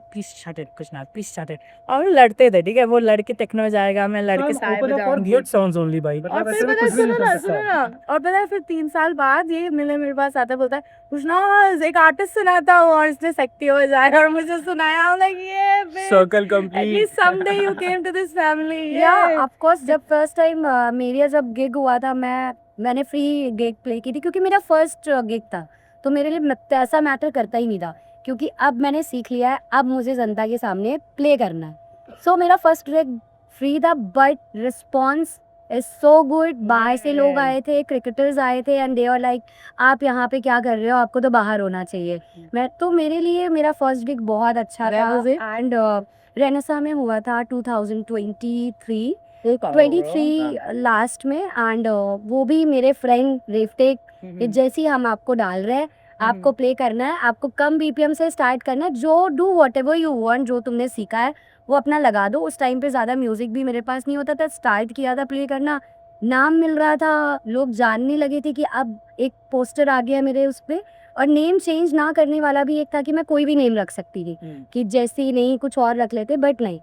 please shut it Krishna please shut it. और लड़ते थे ठीक है, वो लड़के टेक्नो में जाएगा, मैं लड़के साए Open up for बजाऊंगी. good sounds only भाई. और मतलब फिर ऐसे में पता है कुछ भी सुनो नहीं ना कर सुनो सकता. ना, और पता है फिर 3 साल बाद ये मिले मेरे पास आता है, बोलता है कृष्णा एक आर्टिस्ट सुनाता हूँ और इसने Sectio बजाया और मुझे सुनाया. I'm like yeah bitch. circle At complete. least someday you came to this family. या ऑफ कोर्स जब फर्स्ट टाइम मेरा जब गिग हुआ था मैंने फ्री गिग प्ले की थी क्योंकि मेरा फर्स्ट गिग था, तो मेरे लिए ऐसा मैटर करता ही नहीं था क्योंकि अब मैंने सीख लिया है, अब मुझे जनता के सामने प्ले करना है. सो मेरा फर्स्ट गिग फ्री था but response is so good. बाहर से लोग आए थे, क्रिकेटर्स आए थे एंड दे आर लाइक आप यहाँ पे क्या कर रहे हो, आपको तो बाहर होना चाहिए. मैं तो मेरे लिए मेरा फर्स्ट गिग बहुत अच्छा Where था was it? एंड रेनेसा में हुआ था 2023 लास्ट में एंड वो भी मेरे फ्रेंड रेफटेक जैसे ही हम आपको डाल रहे हैं, आपको प्ले करना है, आपको कम बीपीएम से स्टार्ट करना है, जो do what ever you want, जो तुमने सीखा है वो अपना लगा दो. उस टाइम पे ज़्यादा म्यूजिक भी मेरे पास नहीं होता था, स्टार्ट किया था प्ले करना, नाम मिल रहा था, लोग जानने लगे थे कि अब एक पोस्टर आ गया मेरे उस पर. और नेम चेंज ना करने वाला भी एक था कि मैं कोई भी नेम रख सकती थी कि जैसी नहीं कुछ और रख लेते, बट नहीं,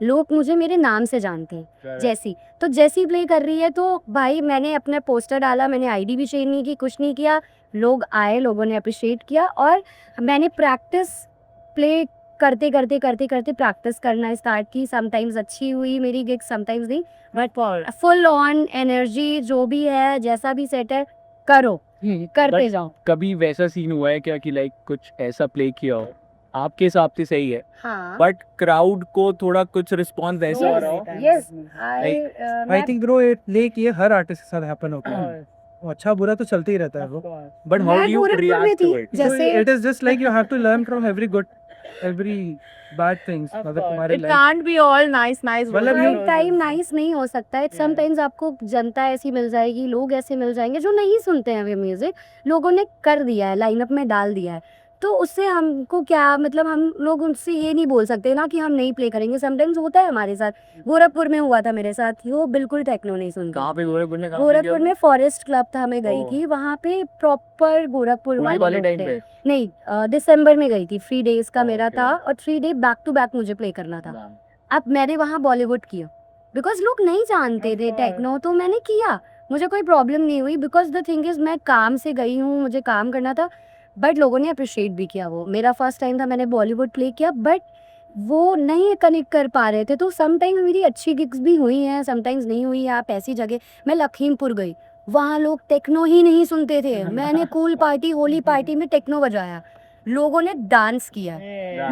लोग मुझे मेरे नाम से जानते हैं जैसी. तो जैसी प्ले कर रही है तो भाई मैंने अपना पोस्टर डाला, मैंने आईडी भी चेंज नहीं की, कुछ नहीं किया, लोग आए, लोगों ने अप्रिशिएट किया और मैंने प्रैक्टिस प्ले करते करते करते करते प्रैक्टिस करना स्टार्ट की. समटाइम्स अच्छी हुई मेरी गिग, समटाइम्स नहीं, बट फुल ऑन एनर्जी जो भी है, जैसा भी सेट है करो, करते But जाओ. कभी वैसा सीन हुआ है क्या कि लाइक कुछ ऐसा प्ले किया हो आपके हिसाब से सही है हाँ बट क्राउड को थोड़ा कुछ रिस्पॉन्स ऐसा आ रहा हो? यस I think bro ये हर आर्टिस्ट के साथ हैपन होता है. वो अच्छा बुरा तो चलते ही रहता है वो. But how do you Gorakhpur में react थी to it? जैसे So it is just like you have to learn from every bad things. मतलब तुम्हारे It life. can't be all nice मतलब roses. you- टाइम नाइस नहीं हो सकता है. समटाइम्स आपको जनता ऐसी मिल जाएगी, लोग ऐसे मिल जाएंगे जो नहीं सुनते हैं वे म्यूजिक, लोगों ने कर दिया है, लाइनअप में डाल दिया है, तो उससे हमको क्या मतलब, हम लोग उनसे ये नहीं बोल सकते ना कि हम नहीं प्ले करेंगे. समटाइम्स होता है हमारे साथ, गोरखपुर में हुआ था मेरे साथ, वो बिल्कुल टेक्नो नहीं सुनते. कहाँ पे गोरखपुर में गोरखपुर में फॉरेस्ट क्लब था, मैं गई ओह। थी वहाँ पे, प्रॉपर गोरखपुर वाले वाले टाइम लोग पे थे. नहीं दिसंबर में गई थी, 3 डेज का मेरा ओके। था और 3 डे बैक टू बैक मुझे प्ले करना था. अब मैंने वहाँ बॉलीवुड किया बिकॉज लोग नहीं जानते थे टेक्नो, तो मैंने किया, मुझे कोई प्रॉब्लम नहीं हुई बिकॉज द थिंग इज मैं काम से गई हूँ, मुझे काम करना था, बट लोगों ने अप्रिशिएट भी किया. वो मेरा फर्स्ट टाइम था, मैंने बॉलीवुड प्ले किया, बट वो नहीं कनेक्ट कर पा रहे थे. तो समटाइम्स मेरी अच्छी गिग्स भी हुई हैं, समटाइम्स नहीं हुई. आप ऐसी जगह, मैं लखीमपुर गई, वहाँ लोग टेक्नो ही नहीं सुनते थे, मैंने कूल पार्टी होली पार्टी में टेक्नो बजाया, लोगों ने डांस किया,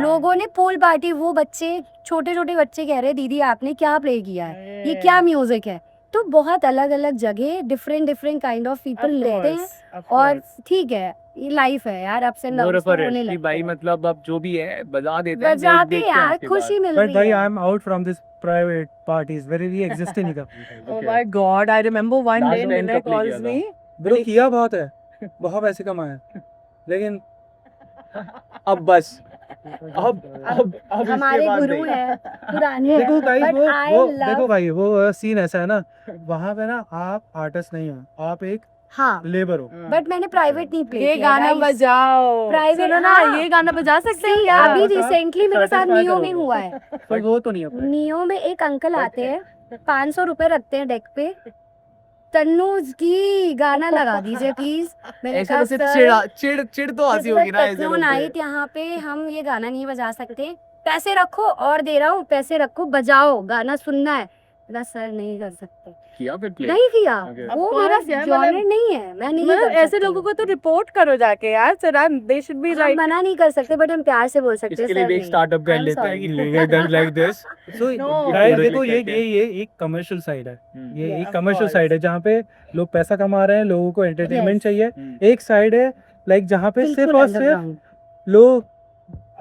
लोगों ने पूल पार्टी, वो बच्चे छोटे छोटे बच्चे कह रहे दीदी आपने क्या प्ले किया है, ये क्या म्यूजिक है. तो बहुत अलग अलग जगह डिफरेंट काइंड ऑफ पीपल रहते हैं और ठीक है, ये लाइफ है यार, अप्स एंड डाउन्स होने कि लगते भाई हैं. मतलब अब जो भी है बजा देते हैं बजाते देख के यार, आपके खुशी मिल But रही भाई है. I am out from this private parties where we exist नहीं कर. Oh my God! I remember one Last day time Nilay कब play calls किया me. Bro किया बहुत है, बहुत पैसे कमाए, लेकिन अब बस अब इसके हमारे बाद गुरु नहीं। है पुराने, देखो गाइस but I वो love- देखो भाई वो सीन ऐसा है ना, वहाँ पे ना आप आर्टिस्ट नहीं हो, आप एक हाँ, लेबर हो. बट मैंने प्राइवेट नहीं प्ले ये किया. गाना guys. बजाओ. Private- सुनो ना, हाँ. ये गाना बजा सकते हैं See, क्या? अभी बता, रिसेंटली मेरे साथ certify नियो में करोगे। हुआ है. पर वो तो नहीं है. नियो में एक अंकल आते हैं, 500 रुपए रखते हैं डेक पे, तन्नूज की गाना लगा दीजिए प्लीज. मैंने ऐसे कहा वैसे सर चिड़ तो आती होगी ना ऐसे टेक्नो लोगों पे। नाइट यहाँ पे, हम ये गाना नहीं बजा सकते, पैसे रखो और दे रहा हूँ, पैसे रखो बजाओ, गाना सुनना है. बोला सर नहीं कर सकते, किया फिर play? नहीं किया. Okay. वो Of मेरा course यार, जॉनर मतलब- नहीं है, मैं नहीं मतलब कर ऐसे सकती. लोगों को तो रिपोर्ट करो जाके यार. सर दे शुड बी हम लाइक. मना नहीं कर सकते, बट हम प्यार से बोल सकते हैं इसके लिए सर भी एक नहीं. स्टार्टअप कर I'm लेते हैं sorry. कि like this So No. guys Directly देखो ये करते हैं। एक कमर्शियल साइड है, ये Yeah, एक of कमर्शियल course. साइड है जहाँ पे लोग पैसा कमा रहे हैं, लोगों को एंटरटेनमेंट Yes. चाहिए. एक साइड है लाइक जहाँ पे सिर्फ बिल्कुल और सिर्फ underground. लोग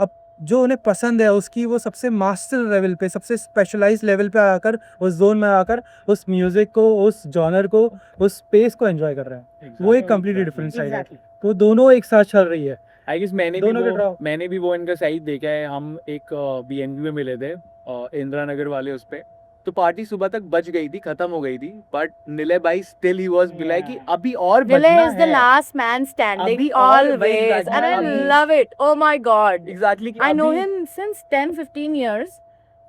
अब जो उन्हें पसंद है उसकी वो सबसे मास्टर लेवल पे, सबसे स्पेशलाइज्ड लेवल पे आकर, उस जोन में आकर उस म्यूजिक को, उस जॉनर को, उस स्पेस को एंजॉय कर रहे हैं। वो एक कम्प्लीटली डिफरेंट साइड है। तो दोनों एक साथ चल रही है। आई गेस मैंने भी वो इनका साइड देखा है। हम एक BNB में मिले थे इंदिरा नगर वाले उस पे, तो पार्टी सुबह तक बच गई थी, खत्म हो गई थी, बट निलय भाई स्टिल ही वाज बिलाई कि अभी और Nilay बजना is the है। last man standing अभी और always, exactly, and I अभी- love it. Oh my god. Exactly कि I know अभी- him since 10-15 years,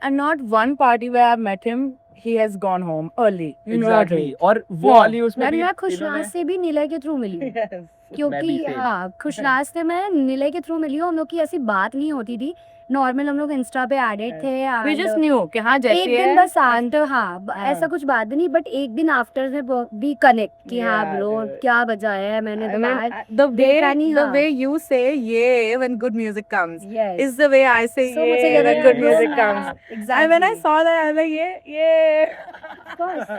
and not one party where I've met him, he has gone home early. Exactly. और वो Yeah. वाली उसमें भी मैं इन्होंने- खुशनाज से भी निलय के थ्रू मिली हूँ। मैं क्योंकि भी same. हाँ, खुशनाज से मैं निलय के थ्रू मिली हूँ। हम लोग की ऐसी बात नहीं होती थी, नॉर्मल हम लोग इंस्टा पे एडेड थे। We and just knew कि हाँ जैसे एक दिन बस शांत, हाँ ऐसा कुछ बात नहीं, बट एक दिन आफ्टर से भी कनेक्ट कि हाँ Yeah, ब्रो yeah. क्या बजाया है मैंने I तो mean, बाहर the देखा नहीं, the हाँ। way you say yeah when good music comes Yes. is the way I say So yeah मुझे when लगा good कि music हाँ, comes. exactly. And when I saw that, I was like, yeah. Of course.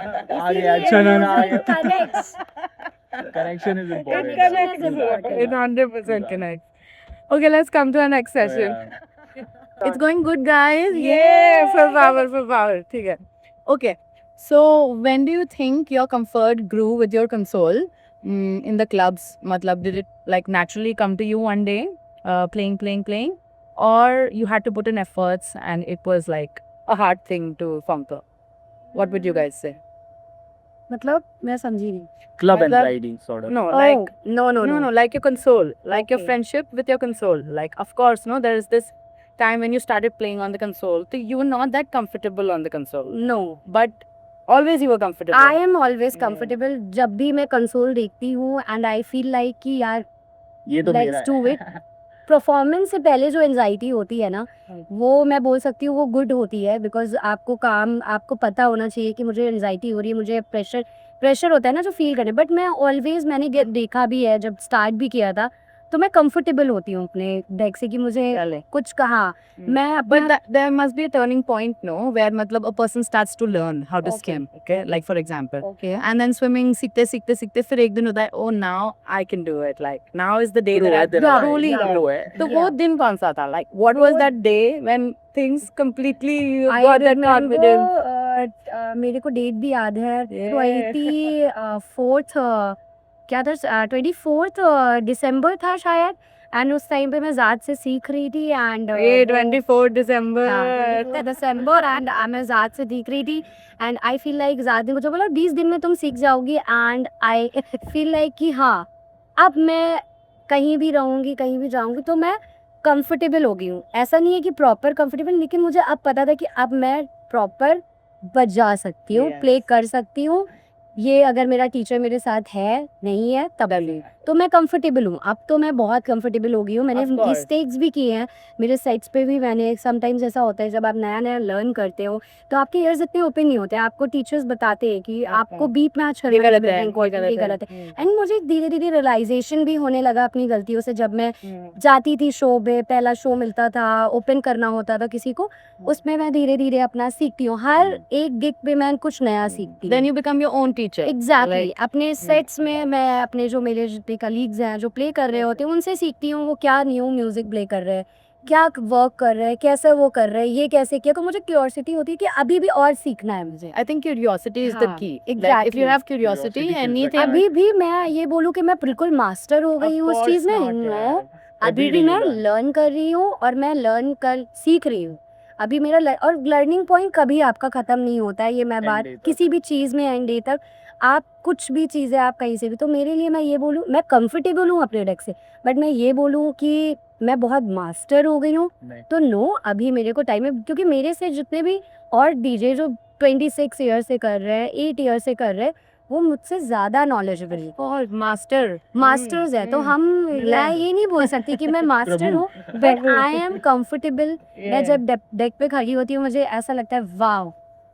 आ गया, इसीलिए चलो ना, आ music गया। connects. Connection is important. It connects is important. It 100% connects. Okay, let's come to our next session. It's going good, guys. Yeah, full power, full power. ठीक है. Okay. So, when do you think your comfort grew with your console in the clubs? मतलब, did it like naturally come to you one day, playing, or you had to put in efforts and it was like a hard thing to conquer? What would you guys say? मतलब मैं समझी नहीं। Club मतलब- anxiety sort of. No, Oh, like no. like your console, like your Okay. friendship with your console. Like, of course, no, there is this time when you started playing on the console, so you were not that comfortable on the console, No. but always you were comfortable. I am always comfortable जब भी मैं console देखती हूँ and I feel like कि यार ये तो मेरा let's do it. परफॉर्मेंस से पहले जो एंजाइटी होती है ना, वो मैं बोल सकती हूँ वो गुड होती है, बिकॉज आपको पता होना चाहिए कि मुझे एंजाइटी हो रही है, मुझे प्रेशर होता है ना जो फील करने। बट मैंने देखा भी है, जब स्टार्ट भी किया था तो मैं कंफर्टेबल होती हूँ अपने डेक से कि मुझे चले. कुछ कहा मैं But अपना there must be a turning point, no, where मतलब a person starts to learn how to Okay. swim, okay? Like for example. Okay And then swimming सीखते फिर एक दिन होता है, oh now I can do it, like now is the day that I तेरा truly भाई, do. है। तो वो दिन कौन सा था? Like what was that day when things completely you I got that remember, confidence? मेरे को डेट भी याद है, Yeah. 24th क्या था, 24th दिसंबर था शायद। एंड उस टाइम पे मैं ज़ाद से सीख रही थी एंड ये 24 दिसंबर. दिसंबर एंड मैं ज़ाद से सीख रही थी एंड आई फील लाइक ज़ाद ने मुझे बोला 20 दिन में तुम सीख जाओगी एंड आई फील लाइक कि हाँ अब मैं कहीं भी रहूँगी, कहीं भी जाऊँगी तो मैं कंफर्टेबल हो गई हूँ। ऐसा नहीं है कि प्रॉपर कंफर्टेबल, लेकिन मुझे अब पता था कि अब मैं प्रॉपर बजा सकती हूँ, Yes. प्ले कर सकती हूँ। ये अगर मेरा टीचर मेरे साथ है नहीं है तब भी तो मैं कंफर्टेबल हूँ। अब तो मैं बहुत कंफर्टेबल हो गई हूँ। मैंने Of course. मिस्टेक्स भी किए हैं मेरे सेट्स पे भी। मैंने समटाइम्स ऐसा होता है जब आप नया नया लर्न करते हो तो आपके ईयर्स इतने ओपन नहीं होते, आपको टीचर्स बताते हैं कि आपको बीट मैच ये करना गलत है, ये गलत है। एंड मुझे धीरे धीरे रियलाइजेशन भी होने लगा अपनी गलतियों से। जब मैं जाती थी शो पे, पहला शो मिलता था, ओपन करना होता था किसी को, उसमें मैं धीरे धीरे अपना सीखती हूँ। हर एक गिग पे मैं कुछ नया सीखती Then हूँ। you become your own teacher. Exactly Like, अपने सेट्स में मैं अपने जो मेरे जितने कलीग्स हैं जो प्ले कर रहे होते हैं उनसे सीखती हूँ वो क्या न्यू म्यूजिक प्ले कर रहे हैं, क्या वर्क कर रहे हैं, कैसे वो कर रहे हैं, ये कैसे किया। तो मुझे क्यूरियोसिटी होती है कि अभी भी और सीखना है मुझे। I think curiosity is the हाँ, key. Like, if exactly. you have curiosity, Curiosity is anything. the अभी भी मैं ये बोलूँ कि मैं बिल्कुल मास्टर हो गई हूँ उस चीज़ में, नो। अभी भी मैं लर्न कर रही हूँ और मैं लर्न कर सीख रही हूँ। अभी मेरा और लर्निंग पॉइंट कभी आपका ख़त्म नहीं होता है। ये मैं End बात day तक। किसी भी चीज़ में एंड डे तक आप कुछ भी चीज़ें आप कहीं से भी। तो मेरे लिए मैं ये बोलूँ मैं कंफर्टेबल हूँ अपने डेक से, बट मैं ये बोलूँ कि मैं बहुत मास्टर हो गई हूँ तो नो, अभी मेरे को टाइम है। क्योंकि मेरे से जितने भी और डीजे जो 26 ईयर से कर रहे हैं, 8 ईयर से कर रहे हैं, वो मुझसे ज़्यादा नॉलेजेबल है, और मास्टर्स मास्टर्स है। तो हम मैं ये नहीं बोल सकती कि मैं मास्टर हूँ, बट आई एम कंफर्टेबल। मैं जब डेक पे खड़ी होती हूँ मुझे ऐसा लगता है वाह,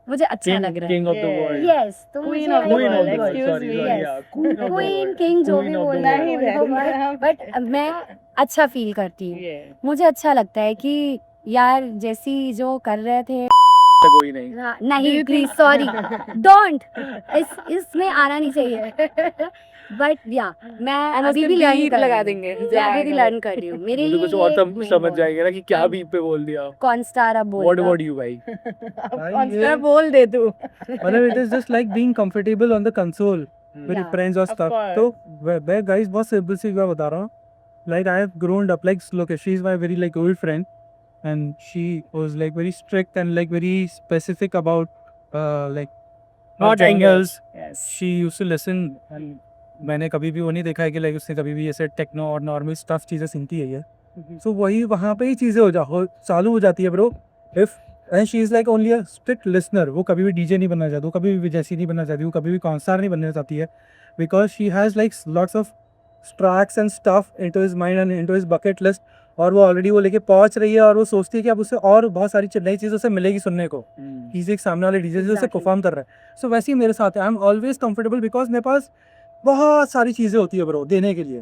मुझे अच्छा लग रहा है। King of the world. Yes, तो Queen मुझे of the Queen of world, the world. excuse Sorry, me. sorry, Yes. yeah. Queen of the queen world. King जो Queen भी of the बोल world. रहे हो, बट मैं अच्छा फील करती हूँ। मुझे अच्छा लगता है कि यार जैसी जो कर रहे थे कोई नहीं. हाँ, नहीं प्लीज सॉरी डोंट इसमें आना नहीं चाहिए बट या मैं And अभी उसके भी लर्न beat कर लगा रही हूँ। देंगे. मैं अभी भी लर्न कर रही हूँ मेरे मुझे लिए कुछ और ये तब समझ जाएगा ना कि क्या हाँ। बीप पे बोल दिया. कौन स्टार अब What बोलेगा about you भाई? Constantly बोल दे तू. मतलब it is just like being comfortable on the console with Yeah, friends or of stuff. course. तो मैं guys बहुत simple सी बात बता रहा हूँ. Like I have grown up like look, she's my very like old friend, and she was like very strict and like very specific about like Not her angles. Yes. She used to listen and मैंने कभी भी वो नहीं देखा है कि like उसने कभी भी ऐसे टेक्नो और नॉर्मल स्टफ चीज़ें सुनती है ये. सो वही वहाँ पे ही चीज़ें हो चालू हो जाती है bro. If and she is like only a strict listener. वो कभी भी डीजे नहीं बनना चाहती, वो कभी भी विजयसी नहीं बनना चाहती, वो कभी भी कॉन्सर्ट नहीं बनना चाहती है, because she has like lots of tracks and stuff into his mind and into his bucket list. और वो ऑलरेडी वो लेके पहुंच रही है और वो सोचती है कि अब उसे और बहुत सारी नई चीज़ उसे मिलेगी सुनने को. किसी एक सामने वाले डीजे से उसे Exactly. परफॉर्म कर रहा है. सो वैसे ही मेरे साथ है. I am always comfortable because मेरे पास बहुत सारी चीज़ें होती है ब्रो देने के लिए.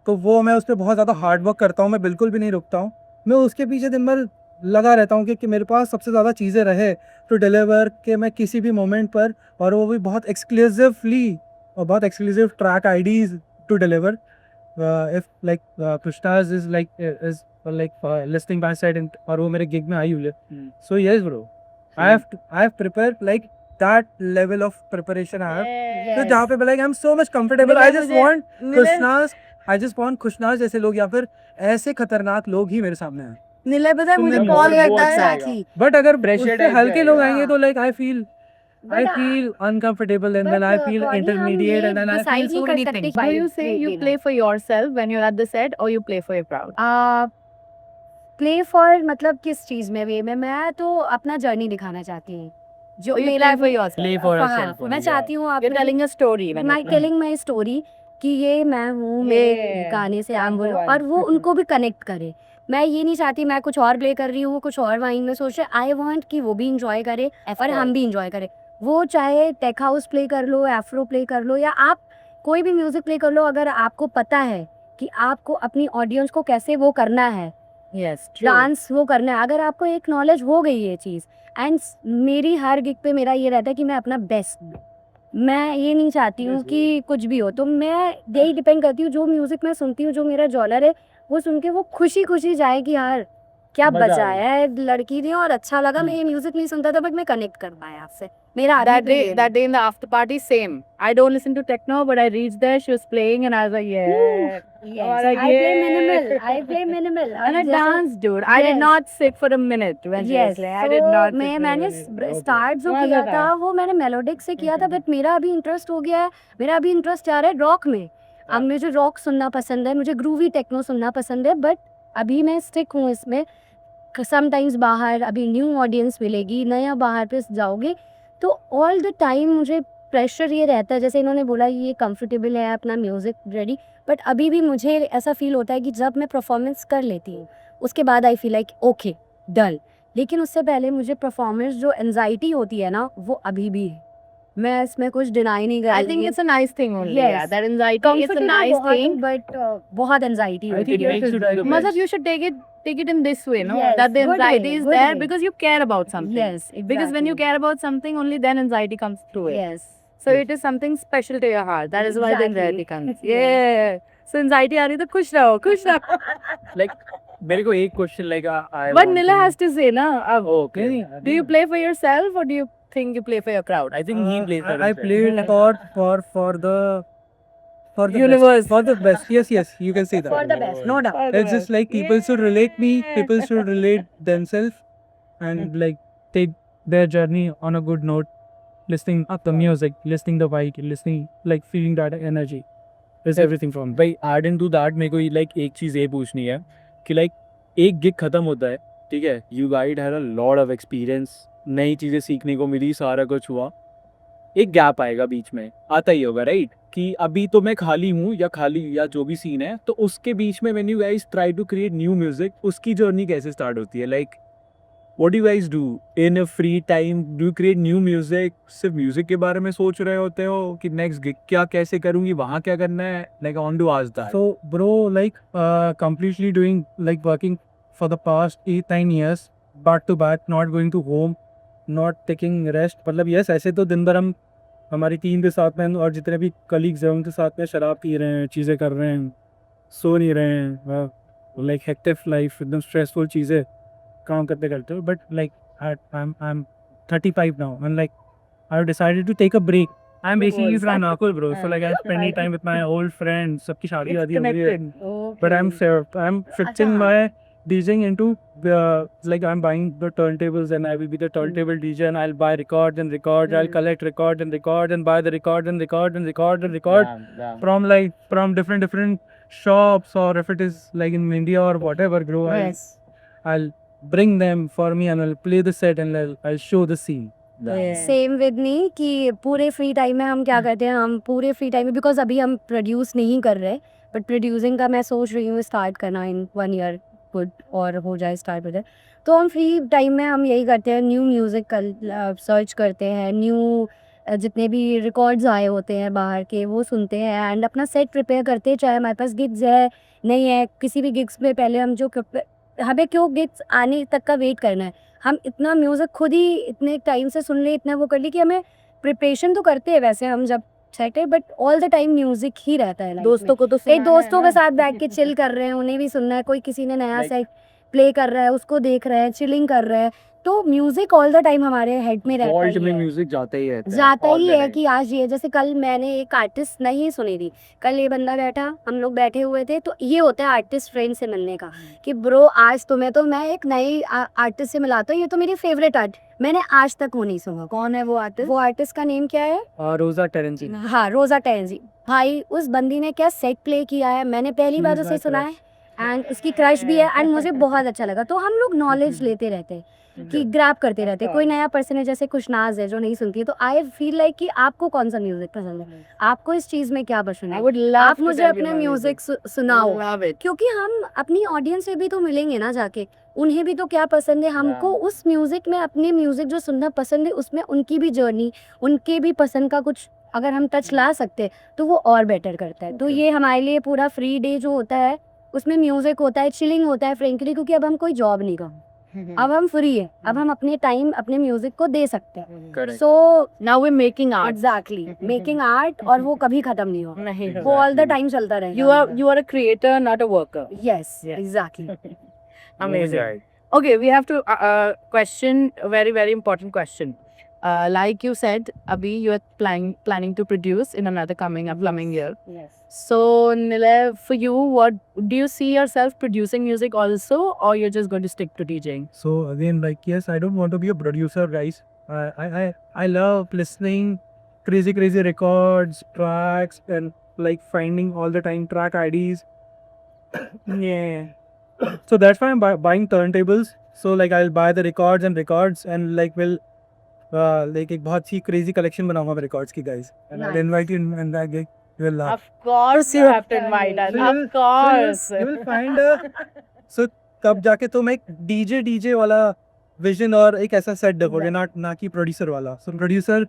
तो वो मैं उस पर बहुत ज़्यादा हार्ड वर्क करता हूँ. मैं बिल्कुल भी नहीं रुकता हूँ. मैं उसके पीछे दिन भर लगा रहता हूँ कि मेरे पास सबसे ज़्यादा चीज़ें रहे टू डिलीवर कि मैं किसी भी मोमेंट पर, और वो भी बहुत एक्सक्लूसिवली और बहुत exclusive track IDs to deliver. If like Krishna's is like listing by side और वो मेरे गिग में आई हुई है. So yes bro, I have prepared like that level of preparation I have. तो जहाँ पे like I'm so much comfortable. I just want Krishnas. I just want Krishnas जैसे लोग या फिर ऐसे खतरनाक लोग ही मेरे सामने हैं. नीले पता है मुझे तुमने कॉल बहुत करता है. Exactly. But अगर Pressure उससे type हल्के का लोग है. आएंगे तो like I feel uncomfortable and then I feel intermediate and then I feel so many things. Do you say you play for yourself when you're at the set or you play for your crowd? Play for मतलब किस चीज में वे में मैं तो अपना journey दिखाना चाहती हूँ जो Or you मेरा play for yourself? Play for हाँ, yourself मैं only, चाहती हूँ आप You're telling a story. when my you play. Telling my story कि ये मैं हूँ मेरे Yeah. गाने से आम बोलो Go on. और वो उनको भी कनेक्ट करे. मैं ये नहीं चाहती मैं कुछ और प्ले कर रही हूँ वो कुछ और माइंड में सोच रहे. आई वांट कि वो भी इंजॉय करे और हम भी इंजॉय करें. वो चाहे टेक हाउस प्ले कर लो, एफ्रो प्ले कर लो या आप कोई भी म्यूजिक प्ले कर लो. अगर आपको पता है कि आपको अपनी ऑडियंस को कैसे वो करना है, Yes, true. डांस वो करना है, अगर आपको एक नॉलेज हो गई ये चीज़. एंड मेरी हर गिग पे मेरा ये रहता है कि मैं अपना बेस्ट दूँ. मैं ये नहीं चाहती हूँ कि कुछ भी हो. तो मैं यही डिपेंड करती हूँ जो म्यूज़िक मैं सुनती हूँ, जो मेरा जॉनर है वो सुन के वो खुशी खुशी जाए कि यार क्या मजा बजाया है लड़की ने और अच्छा लगा. मैं ये म्यूज़िक नहीं सुनता था बट मैं कनेक्ट कर पाया आपसे. मेरा That day in the after party, same. I don't listen to techno, but I reached there. She was playing, and I was like, yeah. Yes, like, I play yeah. minimal. I play minimal. And I जैसे- danced, dude. I did Yes. not sit for a minute when she was Yes, playing. I did so not. मैंने start जो मजा किया था। था वो मैंने melodic से किया था बट मेरा अभी इंटरेस्ट हो गया है. मेरा अभी इंटरेस्ट आ रहा है रॉक में. अब मुझे रॉक सुनना पसंद है, मुझे ग्रूवी टेक्नो सुनना पसंद है बट अभी मैं स्टिक हूँ इसमें. समटाइम्स बाहर अभी न्यू ऑडियंस मिलेगी, नया बाहर पे जाओगे तो ऑल द टाइम मुझे प्रेशर ये रहता है. जैसे इन्होंने बोला ये कंफर्टेबल है अपना म्यूज़िक रेडी, बट अभी भी मुझे ऐसा फील होता है कि जब मैं परफॉर्मेंस कर लेती हूँ उसके बाद आई फील लाइक ओके डन. लेकिन उससे पहले मुझे परफॉर्मेंस जो एनजाइटी होती है ना वो अभी भी है. मैं इसमें कुछ डिनाई नहीं कर I रही. think it's a nice thing only. Yes. Yeah, that anxiety is a nice thing. But बहुत एनजाइटी I होती think है. it makes you the Matlab, best. you should take it in this way, no? Yes, That the good way, anxiety is good there way. because you care about something. Yes, Because when you care about something, only then anxiety comes through it. Yes. So it is something special to your heart. That is why the anxiety Exactly. comes. Yeah. So anxiety आ रही तो खुश रहो, खुश रहो. Like मेरे को एक question like I But want Nila to- has to say na. अब, Okay. do you play for yourself or do you think you play for your crowd? I think he plays for I himself. played for the Universe. best, for the best. Yes, you can say that. For the best, no doubt. It's just like people should relate me. People should relate themselves and like take their journey on a good note. Listening up the music, listening the vibe, listening like feeling that energy. Is everything from. भाई add into that मेरे को like एक चीज़ ये पूछनी है कि like एक gig खत्म होता है, ठीक है, you guys had a lot of experience, नई चीज़ें सीखने को मिली, सारा कुछ हुआ. एक गैप आएगा बीच में, आता ही होगा राइट, कि अभी तो मैं खाली हूँ या जो भी सीन है, तो उसके बीच में when you guys try to create new music, उसकी जर्नी कैसे स्टार्ट होती है? Like what do you guys do in a free time? Do you create new music? सिर्फ म्यूजिक के बारे में सोच रहे होते हो कि नेक्स्ट गिग क्या कैसे करूँगी, वहाँ क्या करना है? Like I want to ask that. So, bro, like completely doing like working for the past 8-9 years, back to back, not going to home, not taking rest. मतलब यस, ऐसे तो दिन भर हम हमारी टीम के साथ में और जितने भी कलीग्स हैं उनके साथ में शराब पी रहे हैं, चीज़ें कर रहे हैं, सो नहीं रहे हैं, लाइक हेक्टिव लाइफ, एकदम स्ट्रेसफुल चीज़ें काम करते करते. But like I am 35 now and like I've decided to take a break. I'm basically from Nakul, bro. So like I'm spending time with my old friends. सबकी शादी वादी हो रही है. But I'm fixing my DJing into like I'm buying the turntables and I will be the turntable DJ and I'll buy records and records. I'll collect records and records and buy the records and records and records and records from different shops, or if it is like in India or whatever, bro. I'll bring them for me and I'll play the set and I'll show the scene. Same with me कि पूरे free time में हम क्या करते हैं, हम पूरे free time में, बिकॉज अभी हम प्रोड्यूस नहीं कर रहे, बट प्रोड्यूसिंग का मैं सोच रही हूँ स्टार्ट करना इन 1 year गुड, और हो जाए स्टार्ट हो जाए. तो हम फ्री टाइम में हम यही करते हैं, न्यू म्यूज़िक सर्च करते हैं, न्यू जितने भी रिकॉर्ड्स आए होते हैं बाहर के वो सुनते हैं एंड अपना सेट प्रिपेयर करते हैं. चाहे हमारे पास गिग्स है नहीं है, किसी भी गिग्स में पहले हम जो हमें क्यों गिग्स आने तक का वेट करना है, हम इतना म्यूज़िक खुद ही इतने टाइम से सुन ले, इतना वो कर ली कि हमें प्रिपरेशन तो करते हैं वैसे हम जब सेट है, but all the time music ही रहता है. दोस्तों को तो कई दोस्तों के साथ बैठ के चिल कर रहे हैं, उन्हें भी सुनना है, कोई किसी ने नया सेट प्ले कर रहा है उसको देख रहे हैं, चिलिंग कर रहे हैं. तो म्यूजिक ऑल द टाइम हमारे हेड में रहता वॉल्ट में है, म्यूजिक जाता ही रहता है. जाता all ही the है time. कि आज ये, जैसे कल मैंने एक आर्टिस्ट नहीं सुनी थी, कल ये बंदा बैठा, हम लोग बैठे हुए थे, तो ये होता है आर्टिस्ट फ्रेंड से मिलने का कि ब्रो आज तुम्हें तो मैं एक नई आर्टिस्ट से मिलाता हूँ, ये तो मेरी फेवरेट आर्ट, मैंने आज तक वो नहीं सुना. कौन है वो आर्टिस्ट? वो आर्टिस्ट का नेम क्या है? रोजा टेरेंसी. हाँ, रोजा टेरेंसी. भाई उस बंदी ने क्या सेट प्ले किया है, मैंने पहली बार उसे सुना है एंड उसकी क्रश भी है एंड मुझे बहुत अच्छा लगा. तो हम लोग नॉलेज लेते रहते हैं कि ग्रैब करते रहते हैं. कोई नया पर्सन है जैसे खुशनाज है जो नहीं सुनती है, तो आई फील लाइक कि आपको कौन सा म्यूजिक पसंद है, आपको इस चीज में क्या पसंद I है, would love आप to मुझे tell you अपने my म्यूजिक सुनाओ, Love it. क्योंकि हम अपनी ऑडियंस से भी तो मिलेंगे ना जाके, उन्हें भी तो क्या पसंद है, हमको उस म्यूजिक में अपने म्यूजिक जो सुनना पसंद है उसमें उनकी भी जर्नी, उनके भी पसंद का कुछ अगर हम टच ला सकते हैं तो वो और बेटर करता है. तो ये हमारे लिए पूरा फ्री डे जो होता है उसमें म्यूजिक होता है, चिलिंग होता है फ्रेंकली, क्योंकि अब हम कोई जॉब नहीं कर, अब हम फ्री है, अब हम अपने टाइम अपने म्यूजिक को दे सकते हैं. Correct. सो Now we're making art. Exactly making art, और वो कभी खत्म नहीं होगा, नहीं वो ऑल द टाइम चलता रहेगा. you are a creator, not a worker. Yes Yes. Exactly. Amazing. Okay, we have to question a very important question. Like you said, Abhi, you are planning to produce in another upcoming year. Yes. So, Nilay, for you, what do you see yourself producing music also, or you're just going to stick to DJing? So again, like yes, I don't want to be a producer, guys. I love listening crazy records, tracks, and like finding all the time track IDs. Yeah. So that's why I'm buying turntables. So like I'll buy the records and like will like एक बहुत सी crazy collection बनाऊंगा मैं records की, guys. And I'll Nice. invite you in that gig. You will laugh. Of course, you have to invite us. So you will- Of course. You will find so तब जाके तुम एक DJ वाला vision और एक ऐसा set देखोगे, ना कि प्रोड्यूसर वाला. सो प्रोड्यूसर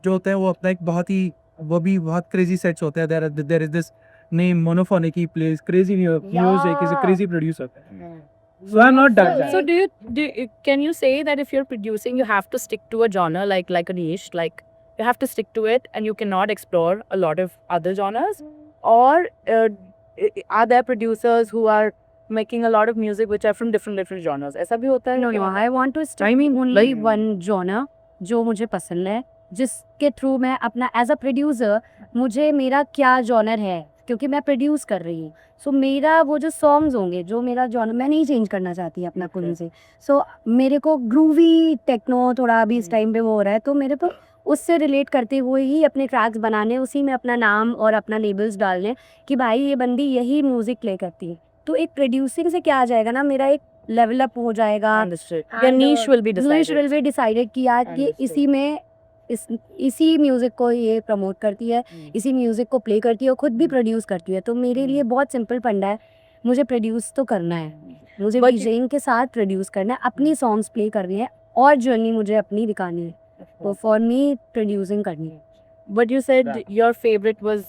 जो होते हैं वो अपना एक बहुत ही, वो भी बहुत क्रेजी सेट्स होते हैं. There is this name monophonic, he plays crazy music, is a crazy producer. So I'm not that guy. So can you say that if you're producing, you have to stick to a genre, like a niche, like you have to stick to it and you cannot explore a lot of other genres? Or are there producers who are making a lot of music which are from different genres? ऐसा भी होता है? No, I want to stick only one genre जो मुझे पसंद है, जिसके through मैं अपना एज अ प्रोड्यूसर, मुझे मेरा क्या जॉनर है, क्योंकि मैं प्रोड्यूस कर रही हूँ. सो मेरा वो जो सॉन्ग्स होंगे, जो मेरा जॉनर, मैं नहीं चेंज करना चाहती अपना कुल से. सो मेरे को ग्रूवी टेक्नो थोड़ा अभी इस टाइम पे वो हो रहा है, तो मेरे को उससे रिलेट करते हुए ही अपने ट्रैक्स बनाने, उसी में अपना नाम और अपना लेबल्स डालने कि भाई ये बंदी यही म्यूजिक प्ले करती है. तो एक प्रोड्यूसिंग से क्या आ जाएगा ना, मेरा एक लेवल अप हो जाएगा. Understood. Your niche will be निश decided. विल बी डिसाइडेड कि यार ये Understood. इसी में इसी म्यूजिक को ये प्रमोट करती है, इसी म्यूजिक को प्ले करती है और खुद भी प्रोड्यूस करती है. तो मेरे लिए बहुत सिंपल फंडा है, मुझे प्रोड्यूस तो करना है, मुझे But डीजेइंग के साथ प्रोड्यूस करना है, अपनी सॉन्ग्स प्ले करनी है और जर्नी मुझे अपनी दिखानी है. तो फॉर मी प्रोड्यूसिंग करनी है. But you said your favorite was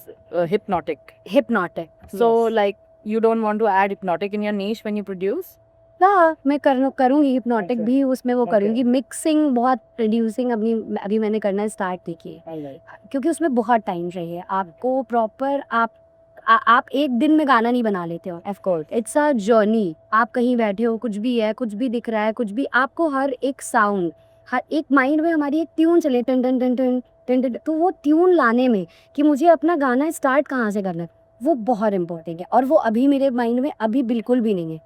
Hypnotic. Hypnotic. So like you don't want to add Hypnotic in your niche when you produce? हाँ, मैं करूँगी हिप्नोटिक भी उसमें वो करूँगी, मिक्सिंग बहुत प्रोड्यूसिंग अभी मैंने करना स्टार्ट देखिए, क्योंकि उसमें बहुत टाइम चाहिए आपको प्रॉपर आप एक दिन में गाना नहीं बना लेते हो, of course it's a journey. आप कहीं बैठे हो, कुछ भी है, कुछ भी दिख रहा है, कुछ भी आपको हर एक साउंड, हर एक माइंड में हमारी एक ट्यून चले टन टन टन टन टन टन, तो वो ट्यून लाने में कि मुझे अपना गाना स्टार्ट कहाँ से करना है, वो बहुत इंपॉर्टेंट है और वो अभी मेरे माइंड में अभी बिल्कुल भी नहीं है।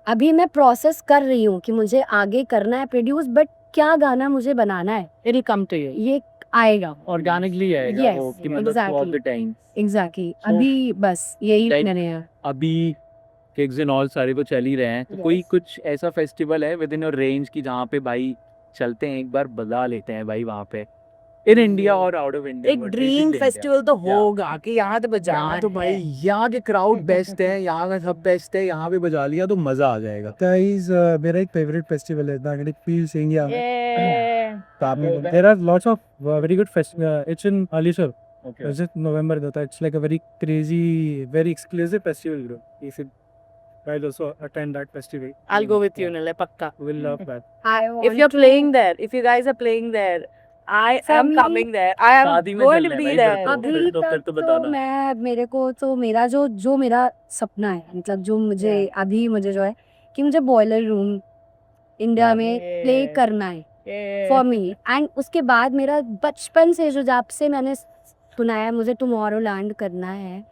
अभी मैं प्रोसेस कर रही हूँ कि मुझे आगे करना है प्रोड्यूस, बट क्या गाना मुझे बनाना है It'll come to you. ये आएगा Organically आएगा Yes, वो कि मतलब exactly. throughout the time. Exactly So, अभी बस यही Like- मैंने है। अभी किक्स एंड ऑल सारे तो चल ही रहे हैं, तो कोई कुछ ऐसा फेस्टिवल है विद इन योर रेंज की जहाँ पे भाई चलते हैं एक बार बजा लेते हैं भाई वहाँ पे, इन इंडिया और आउट ऑफ इंडिया? एक ड्रीम फेस्टिवल तो होगा कि यहाँ तो बजा यहाँ तो भाई यहाँ के क्राउड बेस्ट है, यहाँ का सब बेस्ट है, यहाँ पे बजा लिया तो मजा आ जाएगा। Guys, मेरा एक फेवरेट फेस्टिवल है Magnetic Fields India में। There are lots of very good festivals. It's in Alisar. Okay. It's in November होता है. It's like a very crazy, very exclusive festival, bro. You should guys also attend that festival. I'll go with you, Nile, pakka. We'll love that. If you're playing there, if you guys are playing there, I am Some- coming there. I am शादी में going चल to रहे be हैं भाई there. फिर तो। अभी फिर तक तो तो बताना। मैं मेरे को तो मेरा जो मेरा सपना है, मतलब जो मुझे अभी मुझे जो है कि मुझे बॉयलर रूम इंडिया में प्ले Yeah. करना है फॉर मी। एंड उसके बाद मेरा बचपन से जो जब से मैंने सुना है मुझे टुमारो लैंड करना है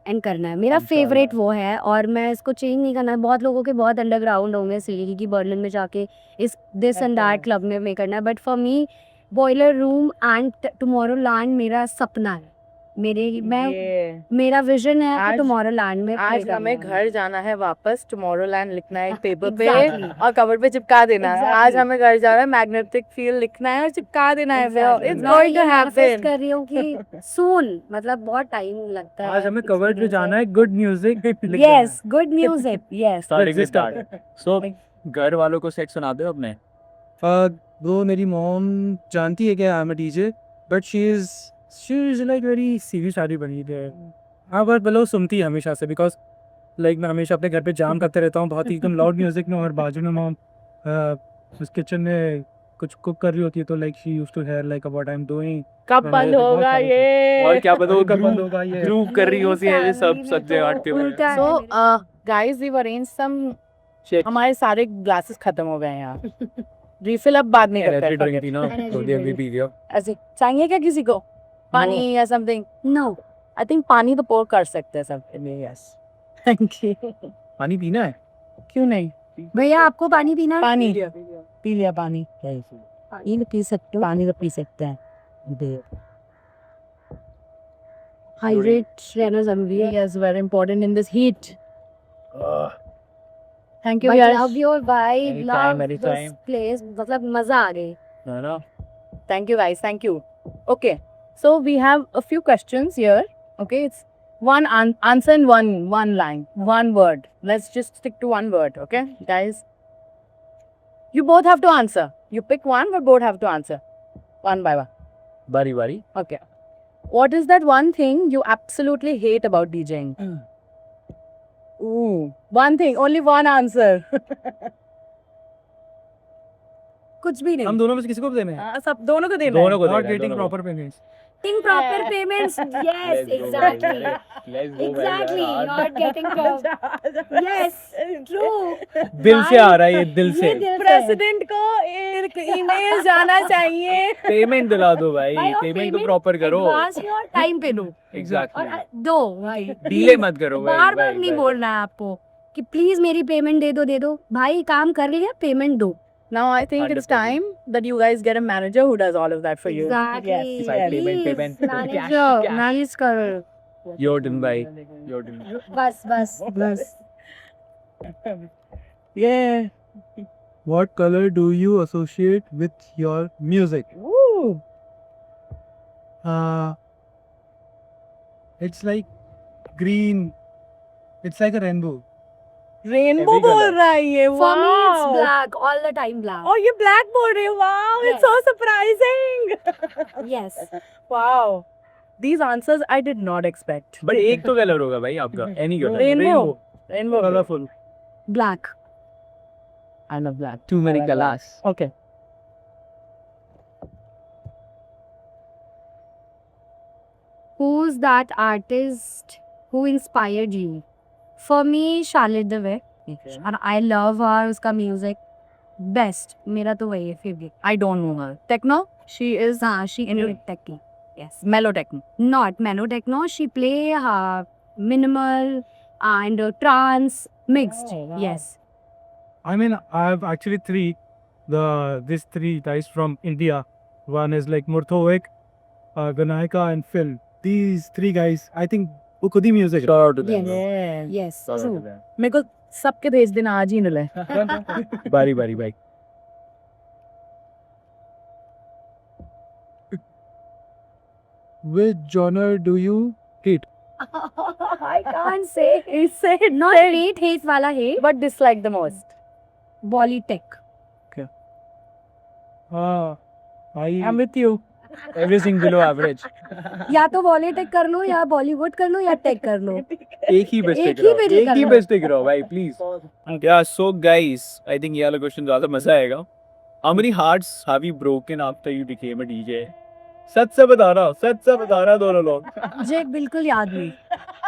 एंड करना है, मेरा इंशाल्लाह। फेवरेट वो है और मैं इसको चेंज नहीं करना है। बहुत लोगों के बहुत अंडरग्राउंड होंगे सिटी की बर्लिन में जाके इस दिस एंड दैट क्लब में करना है, but for me boiler room and tomorrow land मेरा सपना है। मेरा विजन है कि आज- टुमारो लैंड में play आज करना हमें है। घर जाना है वापस, टुमारोलैंड लिखना है एक पेपर पे Exactly. और कवर पे चिपका देना है। Exactly. आज हमें घर जाना है, मैग्नेटिक फील्ड लिखना है और चिपका देना है। Exactly. इट्स मैं गोइंग ये टू manifest हैपन। कर रही हूँ कि सून, मतलब बहुत टाइम लगता है। आज हमें कवर पे जाना है good music. Yes, good music, yes. Starting with Let's start. that. So घर वालों को सेट सुना दो अपने। Bro, मेरी mom जानती है कि I'm a DJ, but she is like very serious आदमी बनी है। हाँ, बट वो सुनती है हमेशा से, because like मैं हमेशा अपने घर पे जाम करते रहता हूँ बहुत ही एकदम लाउड म्यूजिक में, और बाजू में मॉम उस किचन में कुछ कुक कर रही होती है, तो like she used to hear like what I'm doing. कब बंद बहुत होगा सारे- ये? और क्या पता वो कब बंद होगा ये? ग्रूव कर रही होती है ये सब सब्जे हट के उल्टा है So, मेरे- guys, we've arranged some. Shit. हमारे सारे ग्लासेस खत्म हो गए हैं यहाँ। रिफिल अब बाद में करते एनर्जी ड्रिंक हैं। थी ना तो ये अभी पी गया। ऐसे चाहिए क्या किसी को पानी या समथिंग? No. आई थिंक पानी तो पोर कर सकते हैं सबके लिए। Yes, thank you. पानी पीना है? क्यों नहीं? भैया आपको पानी पीना है? पानी पी लिया पानी। पानी तो पी सकते हो, पानी तो पी सकते हैं। हाइड्रेट रहना जरूरी है। Yes, very important in this heat. Thank you, But Yash. love your vibe, Anytime, love this anytime. place, मतलब मजा आ गई। है ना? Thank you, guys. Thank you. Okay, so we have a few questions here. Okay, it's one answer in one line, one word. Let's just stick to one word. Okay, guys. You both have to answer. You pick one, but both have to answer. One by one. बारी बारी। Okay. What is that one thing you absolutely hate about DJing? Ooh, one thing, only one answer. कुछ भी नहीं। हम दोनों में से किसी को भी देना है? हाँ, सब दोनों को देना दोनों को Not देना है, getting दोनों को। proper payments. Getting proper payments, yes, exactly. Let's go Exactly, भाई, not getting proper. Yes, true. दिल से आ रहा है ये दिल से। ये दिल से। प्रेसिडेंट को एक ईमेल जाना चाहिए। पेमेंट दिला दो भाई, भाई, और पेमेंट तो payment प्रॉपर करो। advance में और टाइम पे दो। एग्जैक्टली। और दो भाई। डीले मत करो भाई। बार बार नहीं बोलना है आपको कि प्लीज मेरी पेमेंट दे दो। भाई काम कर लिया, पेमेंट दो। Now I think it's 100%. time that you guys get a manager who does all of that for you. Exactly. Yes, Side yes. payment, Please, payment. manager, manage करो। योर टर्न भाई, your turn. बस। Yeah. What color do you associate with your music? Woo. It's like green. It's like a rainbow. Rainbow Every बोल color. रहा है ये। For me it's Wow. black, all the time black. Oh, ये black बोल रहे हो? Wow, it's so surprising. Yes. Wow. These answers I did not expect. But एक तो कलर होगा भाई आपका, any colour. Rainbow. Rainbow. Colorful. Black. I love that. Too many I like that. galas. Okay. Who's that artist who inspired you? For me, Charlotte the Way. Okay. And I love her, उसका music. Best. मेरा तो वही है favorite. I don't know her. Techno? She is हाँ, she in techno. Yes. mellow techno. Not mellow techno. She play minimal and trance mixed. Oh, wow. Yes. I mean, I have actually these three guys from India. One is like Murthovik, Ganayaka, and Phil. These three guys, I think, वो खुद ही music है. Shout out to them. Yes. Yeah. Yes. Shout out True. to them. मेरे को सबके भेज देना आज ही मिले. बारी बारी भाई. Which genre do you hate? I can't say. Say it. Not hate वाला hate. But dislike the most. Bollytech. I'm with you. Everything below average. या तो Bollytech कर लो या Bollywood कर लो या tech कर लो. एक ही बेस्ट एक ही पे नहीं एक ही करना। बेस्ट करो भाई please. Yeah, so guys, I think ये वाला क्वेश्चन ज्यादा मजा आएगा. How many hearts have you broken after you became a DJ? सच से बताना दोनों लोग. मुझे बिल्कुल याद नहीं.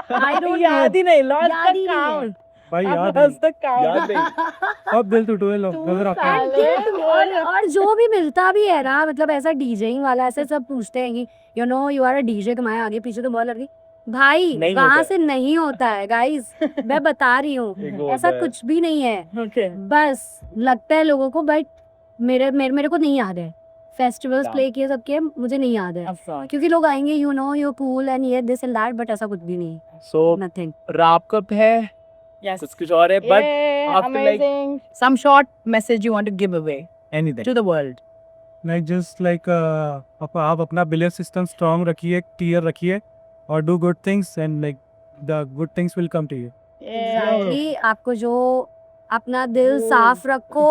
I don't याद know. ही नहीं. Lost याद the ही नहीं है. count. भाई I've याद lost नहीं. the count. याद नहीं. अब दिल टूटे हुए लोग नजर आते हैं. और जो भी मिलता भी है ना मतलब ऐसा डीजेइंग वाला ऐसे सब पूछते हैं कि you know you are a DJ तुम्हारे आगे पीछे तो बहुत लड़की भाई नहीं वहां होता से नहीं होता है गाइस मैं बता रही हूँ एक वो ऐसा होता है. कुछ भी नहीं है Okay. बस लगता है लोगों को बट मेरे को नहीं याद है फेस्टिवल्स Yeah. प्ले किए सबके मुझे नहीं याद है I'm sorry. क्योंकि लोग आएंगे you know you cool and ये दिस एंड दैट बट ऐसा कुछ भी नहीं So नथिंग wrap up है. Yes. कुछ और है but Yay, after like- amazing. Some short message you want to give away anything. to the world. Like just like आप अपना belief system strong रखिए, clear रखिए, और do good things and like the good things will come to you. Exactly आपको जो अपना दिल साफ रखो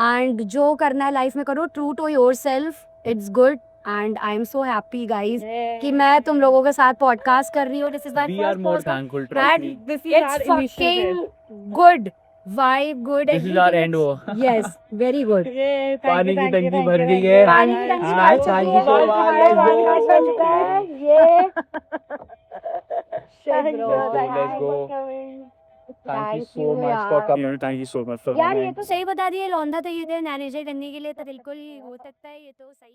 एंड जो करना है लाइफ में करो true to yourself it's good and I am so happy guys कि मैं तुम लोगों के साथ पॉडकास्ट कर रही हूँ this is my We are more thankful. Trust me. This is it's our initiative. Fucking good vibe good This is our end वो. Yes very good Yay, thank पानी you, की thank you, टंकी thank भर you, गई thank है. you. पानी की टंकी हाँ, भर thank चुकी you so है, much. पानी का बन चुका है, ये Thank you, Let's go, thank you let's for go. coming. Thank you Thank so you, much यार. for coming. Thank you so much for यार ये coming. तो सही बता दिए लौंडा तो ये थे मैनेजर करने के लिए तो बिल्कुल हो सकता है ये तो सही